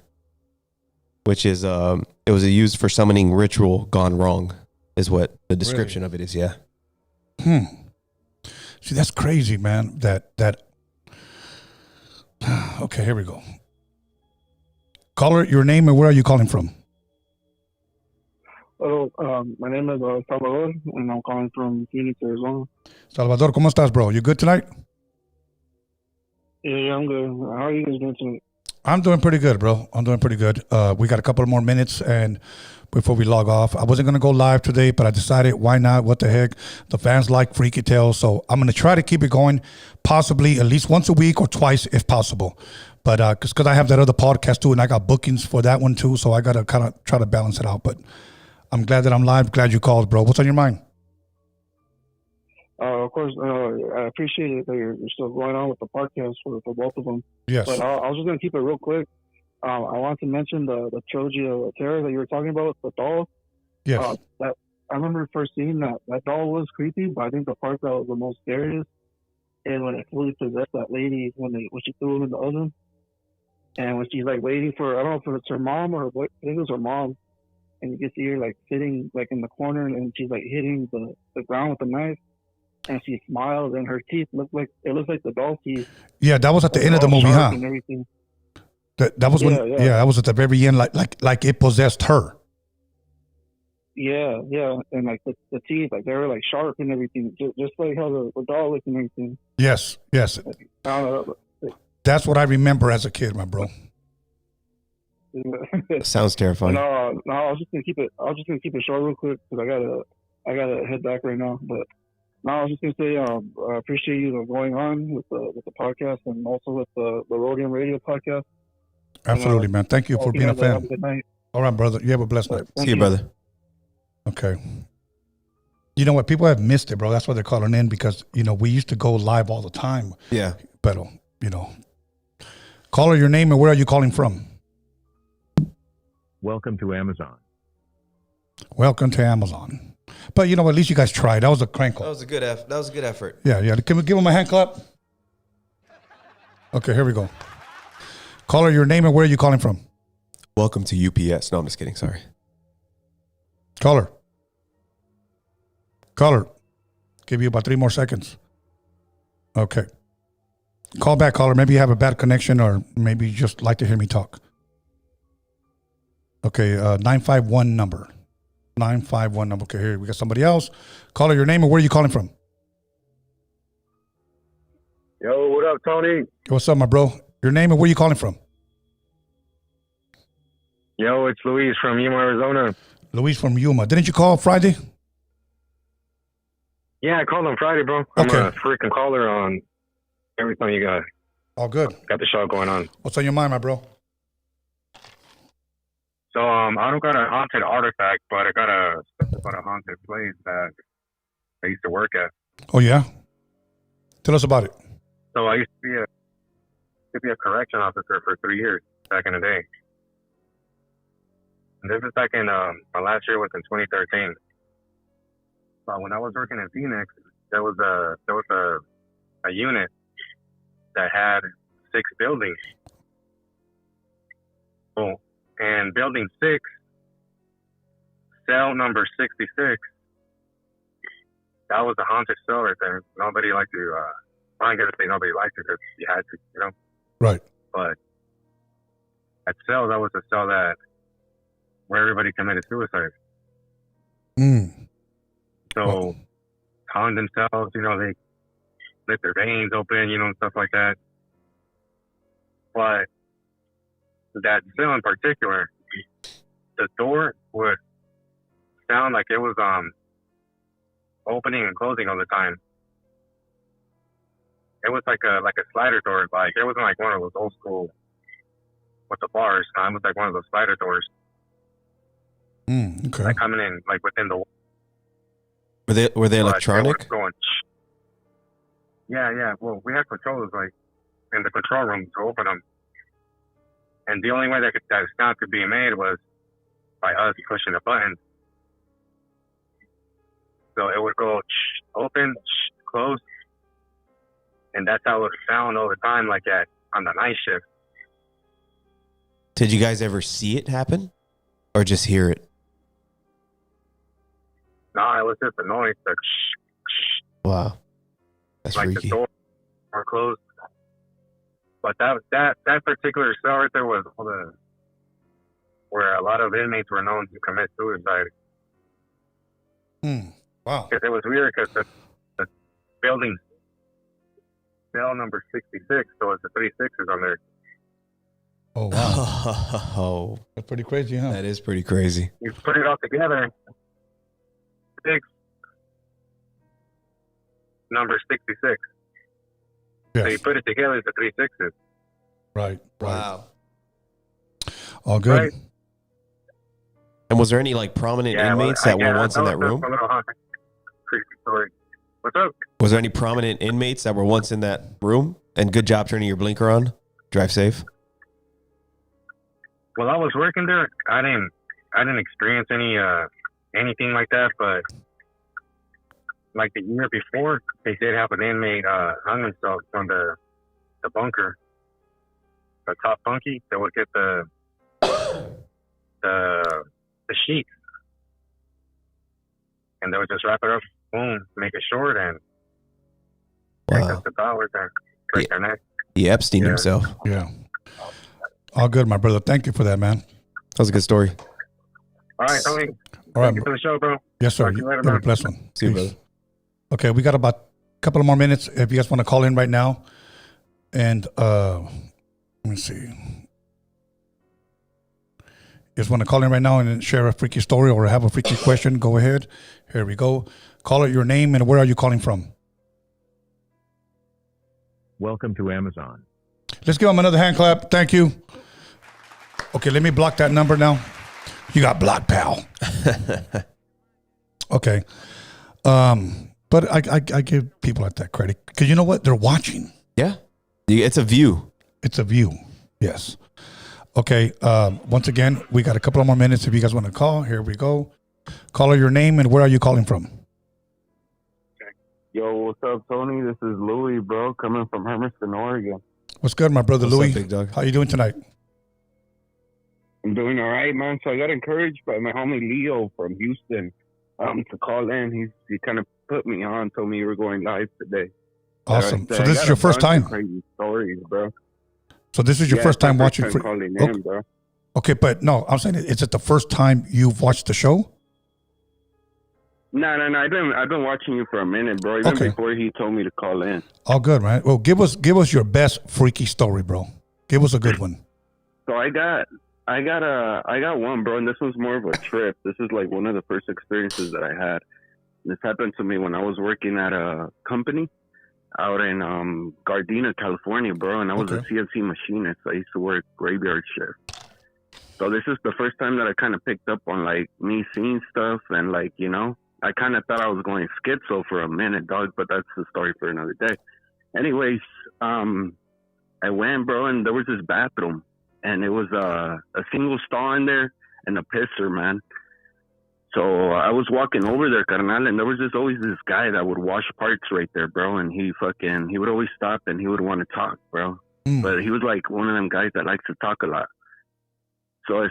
B: which is it was used for summoning ritual gone wrong, is what the description of it is. Yeah.
A: See, that's crazy, man. Okay, here we go. Caller, your name and where are you calling from?
E: Hello, my name is Salvador, and I'm calling from Phoenix, Arizona.
A: Salvador, ¿cómo estás, bro? You good tonight?
E: Yeah, I'm good. How are you guys doing tonight?
A: I'm doing pretty good, bro. I'm doing pretty good. We got a couple more minutes and before we log off. I wasn't going to go live today, but I decided, why not? What the heck? The fans like Freaky Tales, so I'm going to try to keep it going, possibly at least once a week or twice if possible. But because I have that other podcast too, and I got bookings for that one too, so I got to kind of try to balance it out. But I'm glad that I'm live. Glad you called, bro. What's on your mind?
E: Of course, I appreciate it that you're still going on with the podcast for both of them.
A: Yes.
E: But I was just going to keep it real quick. I want to mention the trilogy of terror that you were talking about with the doll.
A: Yes.
E: I remember first seeing that doll was creepy, but I think the part that was the most scariest is when it fully possessed that lady when she threw him in the oven. And when she's like waiting for, I don't know if it's her mom or what, I think it was her mom. And you can see her like sitting like in the corner and she's like hitting the ground with a knife. And she smiles and her teeth looks like the doll teeth.
A: Yeah, that was at the end of the movie, huh?
E: And everything.
A: That was when, yeah, that was at the very end, like it possessed her.
E: Yeah, and like the teeth, like they were like sharp and everything, just like how the doll looked and everything.
A: Yes. That's what I remember as a kid, my bro.
B: Sounds terrifying.
E: No, I was just gonna keep it short real quick because I gotta head back right now. But no, I was just gonna say I appreciate you going on with the podcast and also with the Rhodium Radio podcast.
A: Absolutely, man. Thank you for being a fan.
E: Have a good night.
A: All right, brother. You have a blessed night.
B: See you, brother.
A: Okay. You know what? People have missed it, bro. That's why they're calling in because, we used to go live all the time.
B: Yeah.
A: But, caller, your name and where are you calling from?
F: Welcome to Amazon.
A: Welcome to Amazon. But, at least you guys tried. That was a crank call.
B: That was a good effort.
A: Yeah. Can we give him a hand clap? Okay, here we go. Caller, your name and where are you calling from?
B: Welcome to UPS. No, I'm just kidding. Sorry.
A: Caller. Give you about 3 more seconds. Okay. Call back, caller. Maybe you have a bad connection or maybe you just like to hear me talk. Okay, 951 number. 951 number. Okay, here we got somebody else. Caller, your name and where are you calling from?
G: Yo, what up, Tony?
A: What's up, my bro? Your name and where are you calling from?
G: Yo, it's Luis from Yuma, Arizona.
A: Luis from Yuma. Didn't you call Friday?
G: Yeah, I called on Friday, bro.
A: Okay.
G: I'm a freaking caller on everything you got.
A: All good.
G: Got the show going on.
A: What's on your mind, my bro?
G: So, I don't got a haunted artifact, but I got a haunted place that I used to work at.
A: Oh, yeah? Tell us about it.
G: So I used to be a correction officer for 3 years back in the day. And this is back in my last year was in 2013. But when I was working in Phoenix, there was a unit that had 6 buildings. Oh, and building 6, cell number 66, that was a haunted cell right there. Nobody liked to, I ain't gonna say nobody liked it because you had to,
A: Right.
G: But that cell, that was a cell where everybody committed suicide. So, hung themselves, they let their veins open, and stuff like that. But that cell in particular, the door would sound like it was opening and closing all the time. It was like a slider door. Like it wasn't like one of those old school with the bars. It was like one of those slider doors.
A: Okay.
G: Like coming in like within the.
B: Were they electronic?
G: Going, yeah. Well, we had controllers like in the control room to open them, and the only way that sound could be made was by us pushing a button. So it would go open, close, and that's how it would sound all the time, like on the night shift.
B: Did you guys ever see it happen, or just hear it?
G: No, it was just a noise. Like,
B: Wow. That's
G: like
B: freaky.
G: the door were closed. But that particular cell right there was where a lot of inmates were known to commit suicide.
A: Wow.
G: Because it was weird because the building cell number 66, so it's the 3 sixes on there.
A: Oh, wow.
B: Oh,
A: That's pretty crazy, huh?
B: that is pretty crazy.
G: You put it all together, 6 number 66. So you
A: Yes.
G: put it together, it's the 3 sixes.
A: Right.
B: Wow.
A: All good.
G: Right.
B: And was there any like prominent inmates that were once in that room?
G: A little haunting. Creepy story. What's up?
B: Was there any prominent inmates that were once in that room? And good job turning your blinker on. Drive safe.
G: Well, I was working there. I didn't experience anything like that, but like the year before, they did have an inmate hung himself from the bunker, the top bunkie that would get the sheet, and they would just wrap it up, boom, make it short, and take
B: Wow.
G: up the towers and break their neck.
B: He Epstein
G: Yeah.
B: himself.
A: Yeah. All good, my brother. Thank you for that, man.
B: That was a good story.
G: All right, Tony.
A: All right.
G: Thank you for the show, bro.
A: Yes, sir.
G: Talk to you later,
A: You have a
G: man.
A: blessed one.
B: See you,
A: Peace.
B: brother.
A: Okay, we got about a couple of more minutes. If you guys want to call in right now, and let me see. You just want to call in right now and share a freaky story or have a freaky question? Go ahead. Here we go. Call it your name and where are you calling from?
F: Welcome to Amazon.
A: Let's give him another hand clap. Thank you. Okay, let me block that number now. You got blocked, pal. Okay. But I give people like that credit because you know what? They're watching.
B: Yeah. It's a view.
A: It's a view. Yes. Okay. Once again, we got a couple of more minutes. If you guys want to call, here we go. Call your name and where are you calling from?
H: Yo, what's up, Tony? This is Louis, bro, coming from Hermiston, Oregon.
A: What's good, my brother
B: What's
A: Louis?
B: up, big dog?
A: How you doing tonight?
H: I'm doing all right, man. So I got encouraged by my homie Leo from Houston to call in. He kind of put me on, told me you were going live today.
A: Awesome.
H: I
A: So this
H: got
A: is your
H: a
A: first
H: bunch of
A: time.
H: Crazy stories, bro.
A: So this is your first time watching.
H: Calling
A: Okay.
H: in, bro.
A: Okay, but no, I'm saying, is it the first time you've watched the show?
H: No. I've been watching you for a minute, bro. Even
A: Okay.
H: before he told me to call in.
A: All good, right? Well, give us your best freaky story, bro. Give us a good one.
H: So I got one, bro, and this was more of a trip. This is like one of the first experiences that I had. This happened to me when I was working at a company out in Gardena, California, bro, and I was a CNC machinist. I used to work graveyard shift. So this is the first time that I kind of picked up on like me seeing stuff and like, you know, I kind of thought I was going schizo for a minute, dog, but that's the story for another day. Anyways, I went, bro, and there was this bathroom, and it was a single stall in there and a pisser, man. So I was walking over there, carnal, and there was always this guy that would wash parts right there, bro, and he would always stop and he would want to talk, bro. But he was like one of them guys that likes to talk a lot. So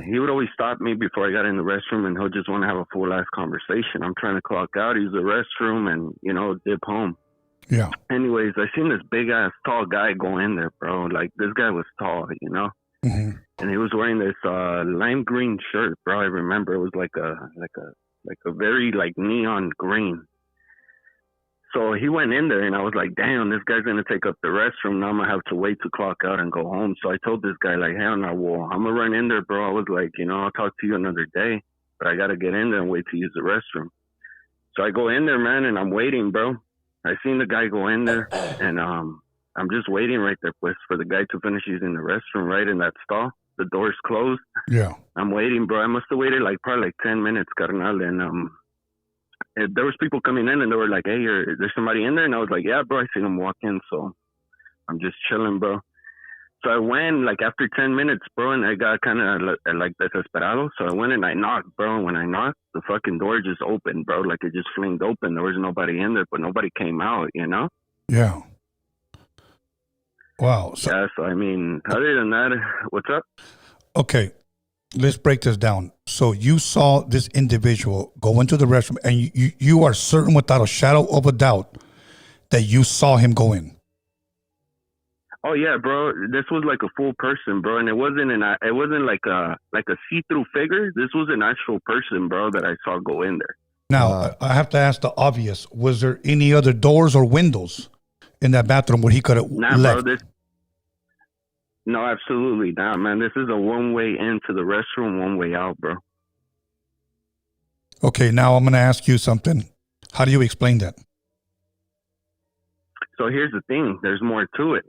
H: he would always stop me before I got in the restroom, and he'll just want to have a full-ass conversation. I'm trying to clock out, use the restroom, and, you know, dip home.
A: Yeah.
H: Anyways, I seen this big-ass tall guy go in there, bro. Like, this guy was tall, you know?
A: Mm-hmm.
H: And he was wearing this lime green shirt, bro. I remember it was like a very, like, neon green. So he went in there, and I was like, damn, this guy's going to take up the restroom. Now I'm going to have to wait to clock out and go home. So I told this guy, like, hell no, well, I'm going to run in there, bro. I was like, you know, I'll talk to you another day, but I got to get in there and wait to use the restroom. So I go in there, man, and I'm waiting, bro. I seen the guy go in there, and I'm just waiting right there pues, for the guy to finish using the restroom right in that stall. The door's closed.
A: Yeah.
H: I'm waiting, bro. I must have waited like probably like 10 minutes, carnal, and there was people coming in and they were like, hey, there's somebody in there? And I was like, yeah, bro, I seen him walk in. So I'm just chilling, bro. So I went like after 10 minutes, bro, and I got kind of like desesperado. So I went and I knocked, bro. And when I knocked, the fucking door just opened, bro. Like it just flinged open. There was nobody in there, but nobody came out, you know?
A: Yeah. Wow. So,
H: Yeah, so I mean, other than that, what's up?
A: okay. let's break this down. So you saw this individual go into the restroom, and you are certain without a shadow of a doubt that you saw him go in.
H: Oh yeah, bro. This was like a full person, bro, and it wasn't like a see-through figure. This was an actual person, bro, that I saw go in there.
A: Now I have to ask the obvious: was there any other doors or windows in that bathroom where he could have left?
H: Bro. No, absolutely not, man. This is a one-way into the restroom, one-way out, bro.
A: Okay, now I'm going to ask you something. How do you explain that?
H: So here's the thing. There's more to it.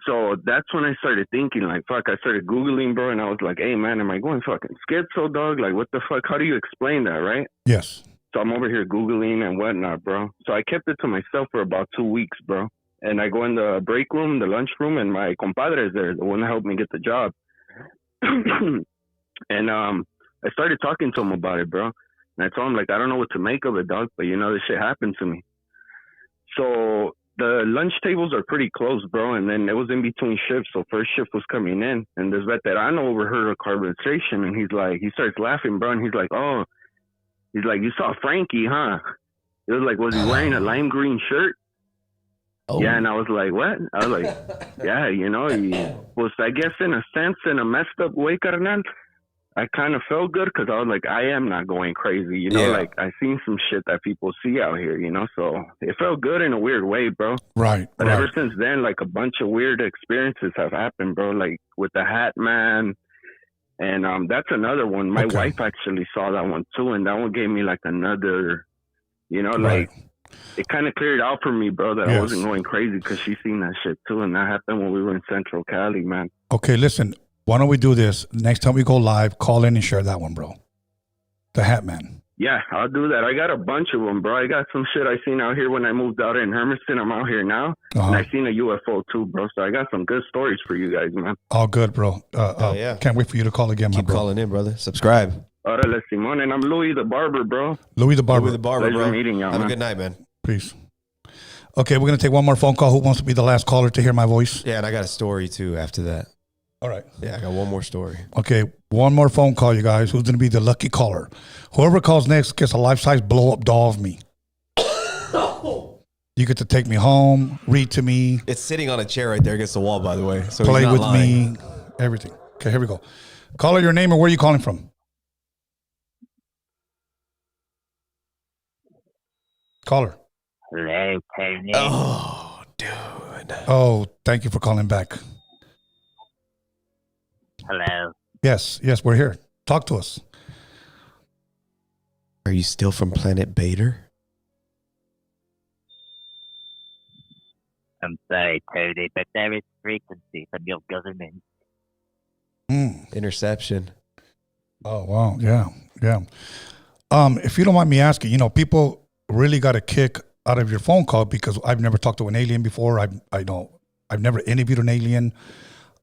H: So that's when I started thinking, like, fuck, I started Googling, bro, and I was like, hey, man, am I going fucking schizo, dog? Like, what the fuck? How do you explain that, right?
A: Yes.
H: So I'm over here Googling and whatnot, bro. So I kept it to myself for about 2 weeks, bro. And I go in the break room, the lunch room, and my compadre is there, the one that helped me get the job. And I started talking to him about it, bro. And I told him, like, I don't know what to make of it, dog, but, this shit happened to me. So the lunch tables are pretty close, bro, and then it was in between shifts, so first shift was coming in, and this veterano overheard a conversation, and he starts laughing, bro, and he's like, you saw Frankie, huh? It was like, was he wearing a lime green shirt? Oh. Yeah, and I was like, what? I was like, yeah, he was, I guess, in a sense, in a messed up way, carnal. I kind of felt good because I was like, I am not going crazy, like I seen some shit that people see out here, so it felt good in a weird way, bro.
A: Right.
H: But ever since then, like a bunch of weird experiences have happened, bro, like with the Hat Man. And that's another one. My wife actually saw that one too, and that one gave me like another, like it kind of cleared out for me, bro, that I wasn't going crazy because she seen that shit too, and that happened when we were in Central Cali, man.
A: Okay, listen. Why don't we do this? Next time we go live, call in and share that one, bro. The Hat Man.
H: Yeah, I'll do that. I got a bunch of them, bro. I got some shit I seen out here when I moved out in Hermiston. I'm out here now. And I seen a UFO too, bro. So I got some good stories for you guys, man.
A: All good, bro.
B: Yeah.
A: Can't wait for you to call again,
B: Keep
A: my bro.
B: calling in, brother. Subscribe.
H: Órale, Simón. And I'm Louis the Barber, bro.
A: Louis the Barber.
B: Louis the Barber,
H: Pleasure
B: bro.
H: meeting y'all,
B: Have
H: man.
B: a good night, man.
A: Peace. Okay, we're going to take one more phone call. Who wants to be the last caller to hear my voice?
B: Yeah, and I got a story too after that.
A: All right.
B: Yeah, I got one more story.
A: Okay, one more phone call, you guys. Who's going to be the lucky caller? Whoever calls next gets a life-size blow-up doll of me. You get to take me home, read to me.
B: It's sitting on a chair right there against the wall, by the way. So
A: play
B: he's not
A: with
B: lying.
A: me, everything. Okay, here we go. Caller, your name and where are you calling from? Caller.
I: Hello, Tony.
B: Oh, dude.
A: Oh, thank you for calling back.
I: Hello.
A: Yes, we're here. Talk to us.
B: Are you still from Planet Bader?
I: I'm sorry, Tony, but there is frequency from your government.
B: Interception.
A: Oh, wow. Yeah. If you don't mind me asking, people really got a kick out of your phone call because I've never talked to an alien before. I've never interviewed an alien.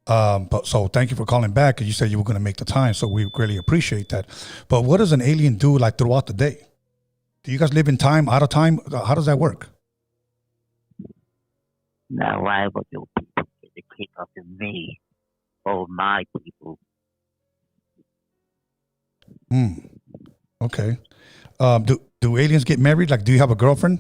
A: But so thank you for calling back. You said you were going to make the time, so we really appreciate that. But what does an alien do like throughout the day? Do you guys live in time, out of time? How does that work?
I: Now, why would your people get a kick off of me or my people?
A: Okay. Do aliens get married? Like, do you have a girlfriend?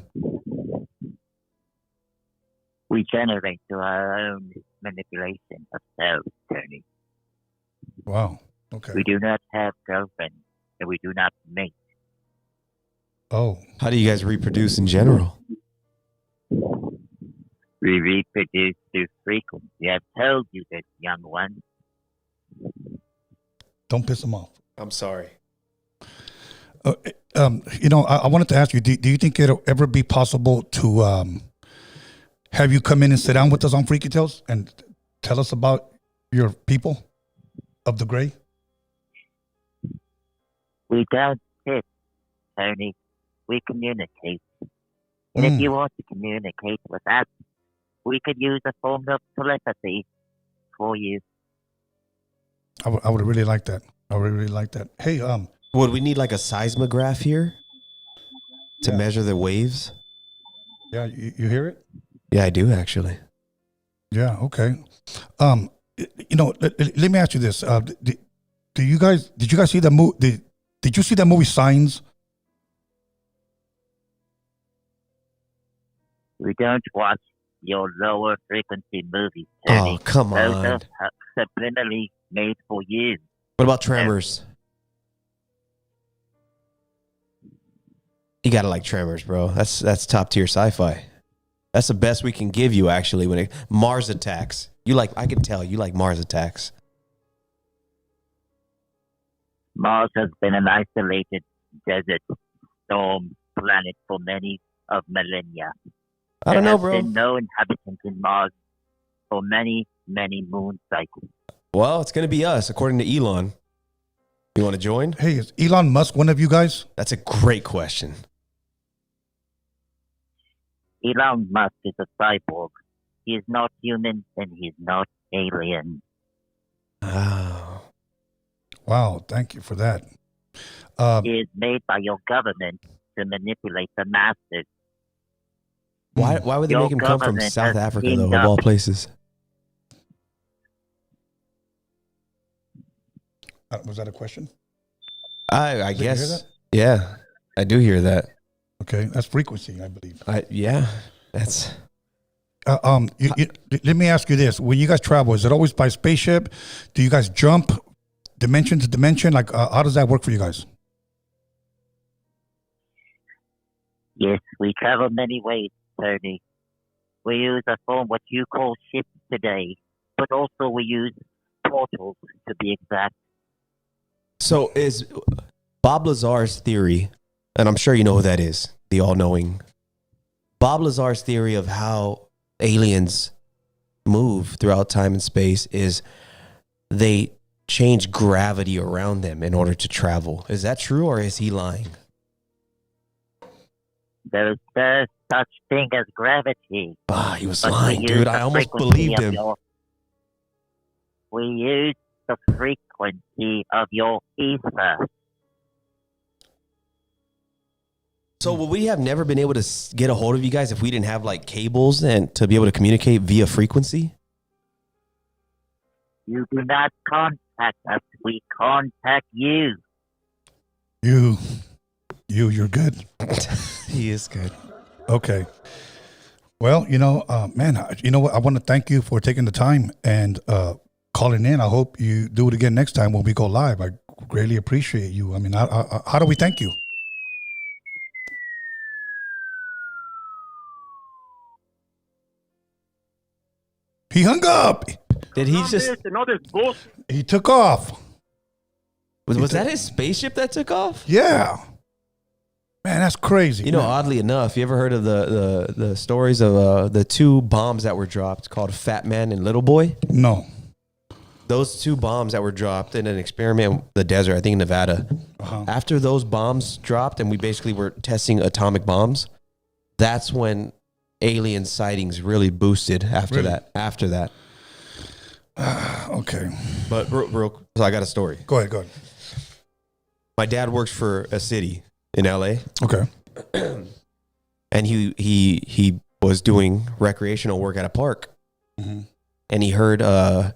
I: We generate through our own manipulation of cells, Tony.
A: Wow. Okay.
I: We do not have girlfriends, and we do not mate.
A: Oh.
B: How do you guys reproduce in general?
I: We reproduce through frequency. I've told you this, young one.
A: Don't piss them off.
B: I'm sorry.
A: I wanted to ask you, do you think it'll ever be possible to have you come in and sit down with us on Freaky Tales and tell us about your people of the gray?
I: We don't sit, Tony. We communicate. And if you want to communicate with us, we could use a form of telepathy for you.
A: I would really like that. Hey,
B: would we need like a seismograph here to measure the waves?
A: Yeah, you hear it?
B: Yeah, I do actually.
A: Yeah, okay. Let me ask you this. did you guys see the movie? Did you see that movie Signs?
I: We don't watch your lower frequency movies,
B: Oh,
I: Tony.
B: come
I: Those
B: on.
I: are subliminally made for you.
B: What about Tremors? You gotta like Tremors, bro. That's top tier sci-fi. That's the best we can give you, actually. When Mars Attacks, I can tell you like Mars Attacks.
I: Mars has been an isolated desert storm planet for many of millennia.
B: I don't know,
I: There
B: bro.
I: have been no inhabitants in Mars for many, many moon cycles.
B: Well, it's gonna be us, according to Elon. You want to join?
A: Hey, is Elon Musk one of you guys?
B: That's a great question.
I: Elon Musk is a cyborg. He is not human and he is not alien.
B: Oh.
A: Wow, thank you for that.
I: He is made by your government to manipulate the masses.
B: Why would they
I: Your
B: make him come from
I: government
B: South
I: has
B: Africa,
I: teamed
B: though, of
I: up.
B: all places?
A: Was that a question?
B: I
A: Did you hear
B: guess.
A: that?
B: Yeah, I do hear that.
A: Okay, that's frequency, I believe.
B: Yeah, that's.
A: Let me ask you this: when you guys travel, is it always by spaceship? Do you guys jump dimension to dimension? Like, how does that work for you guys?
I: Yes, we travel many ways, Tony. We use a form what you call ships today, but also we use portals to be exact.
B: So is Bob Lazar's theory, and I'm sure you know who that is, the all-knowing. Bob Lazar's theory of how aliens move throughout time and space is they change gravity around them in order to travel. Is that true, or is he lying?
I: There is no such thing as gravity.
B: He was
I: but we
B: lying,
I: use
B: dude.
I: the
B: I almost
I: frequency
B: believed
I: of
B: him.
I: we use the frequency of your ether.
B: So would we have never been able to get a hold of you guys if we didn't have like cables and to be able to communicate via frequency?
I: You do not contact us. We contact you.
A: You're good.
B: He is good.
A: Okay. Well, man, you know what? I want to thank you for taking the time and calling in. I hope you do it again next time when we go live. I greatly appreciate you. I mean, how do we thank you? He hung up.
B: Did he just?
D: And all this bullshit.
A: He took off.
B: Was that his spaceship that took off?
A: Yeah. Man, that's crazy.
B: You know,
A: man.
B: oddly enough, you ever heard of the stories of the two bombs that were dropped called Fat Man and Little Boy?
A: No.
B: Those two bombs that were dropped in an experiment in the desert, I think in Nevada. After those bombs dropped and we basically were testing atomic bombs, that's when alien sightings really boosted after that.
A: Okay.
B: But so I got a story.
A: Go ahead.
B: My dad works for a city in LA.
A: Okay.
B: And he was doing recreational work at a park.
A: Mm-hmm.
B: And he heard a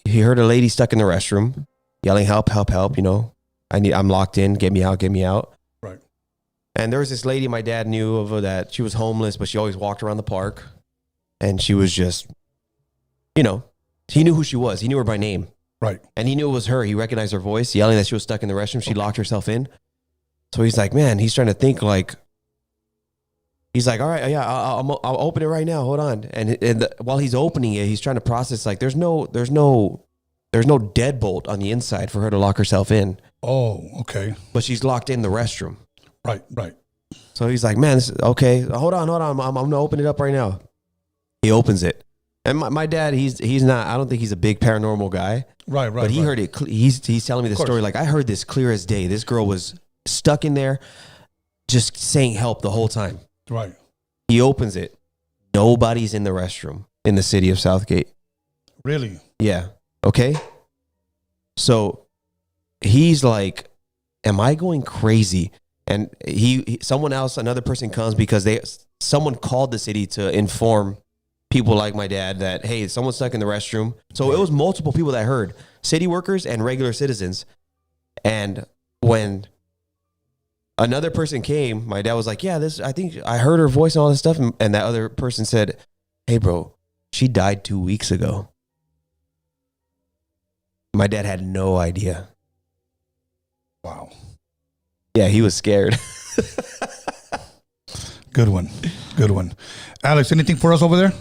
B: lady stuck in the restroom yelling, help, I'm locked in, get me out.
A: Right.
B: And there was this lady my dad knew of that she was homeless, but she always walked around the park. And she was just, he knew who she was. He knew her by name.
A: Right.
B: And he knew it was her. He recognized her voice, yelling that she was stuck in the restroom. She locked herself in. So he's like, man, he's trying to think like, he's like, all right, yeah, I'll open it right now. Hold on. And while he's opening it, he's trying to process like, there's no deadbolt on the inside for her to lock herself in.
A: Oh, okay.
B: But she's locked in the restroom.
A: Right.
B: So he's like, man, okay, hold on. I'm going to open it up right now. He opens it. And my dad, he's not, I don't think he's a big paranormal guy. Right. But he heard it. He's telling me the story. Like, I heard this clear as day. This girl was stuck in there just saying help the whole time.
A: Right.
B: He opens it. Nobody's in the restroom in the city of Southgate.
A: Really?
B: Yeah. Okay. So he's like, am I going crazy? And another person comes because someone called the city to inform people like my dad that, hey, someone's stuck in the restroom. So it was multiple people that heard, city workers and regular citizens. And when another person came, my dad was like, yeah, I think I heard her voice and all this stuff. And that other person said, hey, bro, she died 2 weeks ago. My dad had no idea.
A: Wow.
B: Yeah, he was scared.
A: Good one. Good one. Alex, anything for us over there?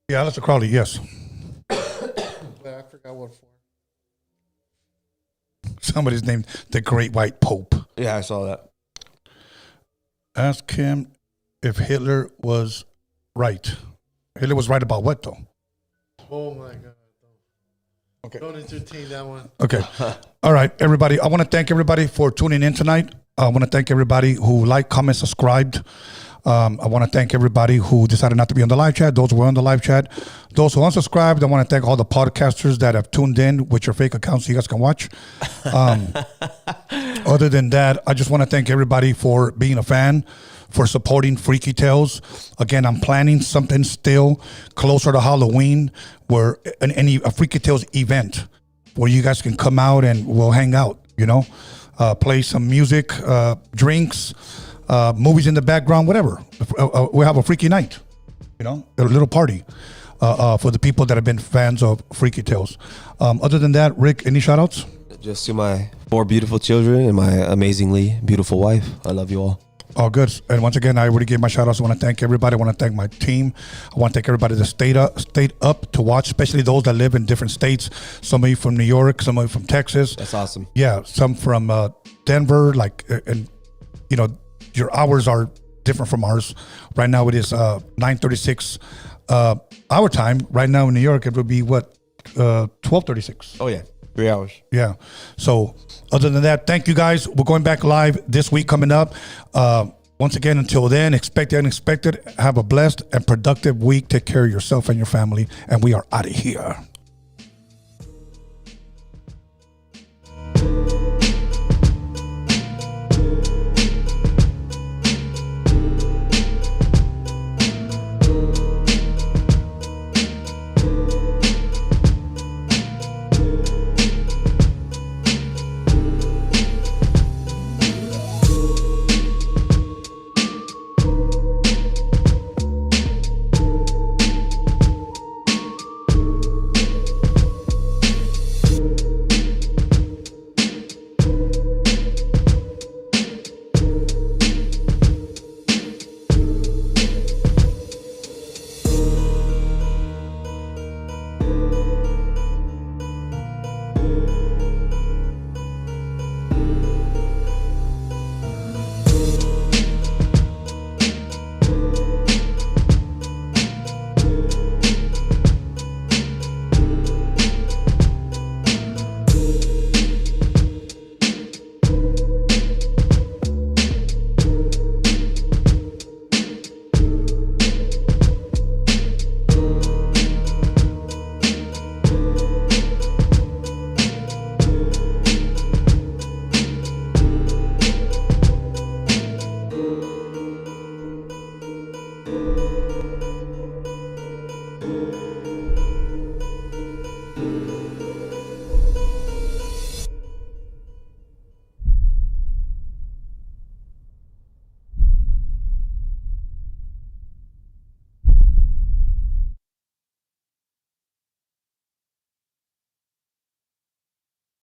A: Yeah, Alex Crowley, yes.
C: I forgot what for.
A: Somebody's named the Great White Pope.
B: Yeah, I saw that.
A: Ask him if Hitler was right. Hitler was right about what, though?
C: Oh my God.
A: Okay.
C: Don't entertain that one.
A: Okay. All right, everybody. I want to thank everybody for tuning in tonight. I want to thank everybody who liked, comment, subscribed. I want to thank everybody who decided not to be on the live chat. Those who were on the live chat. Those who unsubscribed, I want to thank all the podcasters that have tuned in with your fake accounts so you guys can watch. Other than that, I just want to thank everybody for being a fan, for supporting Freaky Tales. Again, I'm planning something still closer to Halloween, where a Freaky Tales event where you guys can come out and we'll hang out, play some music, drinks, movies in the background, whatever. We'll have a freaky night, a little party for the people that have been fans of Freaky Tales. Other than that, Rick, any shout outs?
B: Just to my 4 beautiful children and my amazingly beautiful wife. I love you all.
A: All good. And once again, I already gave my shout outs. I want to thank everybody. I want to thank my team. I want to thank everybody that stayed up to watch, especially those that live in different states. Some of you from New York, some of you from Texas.
B: That's awesome.
A: Yeah, some from Denver, and your hours are different from ours. Right now it is 9:36 our time. Right now in New York, it would be what, 12:36.
B: Oh yeah, 3 hours.
A: Yeah. So other than that, thank you guys. We're going back live this week coming up. Once again, until then, expect the unexpected. Have a blessed and productive week. Take care of yourself and your family. And we are out of here.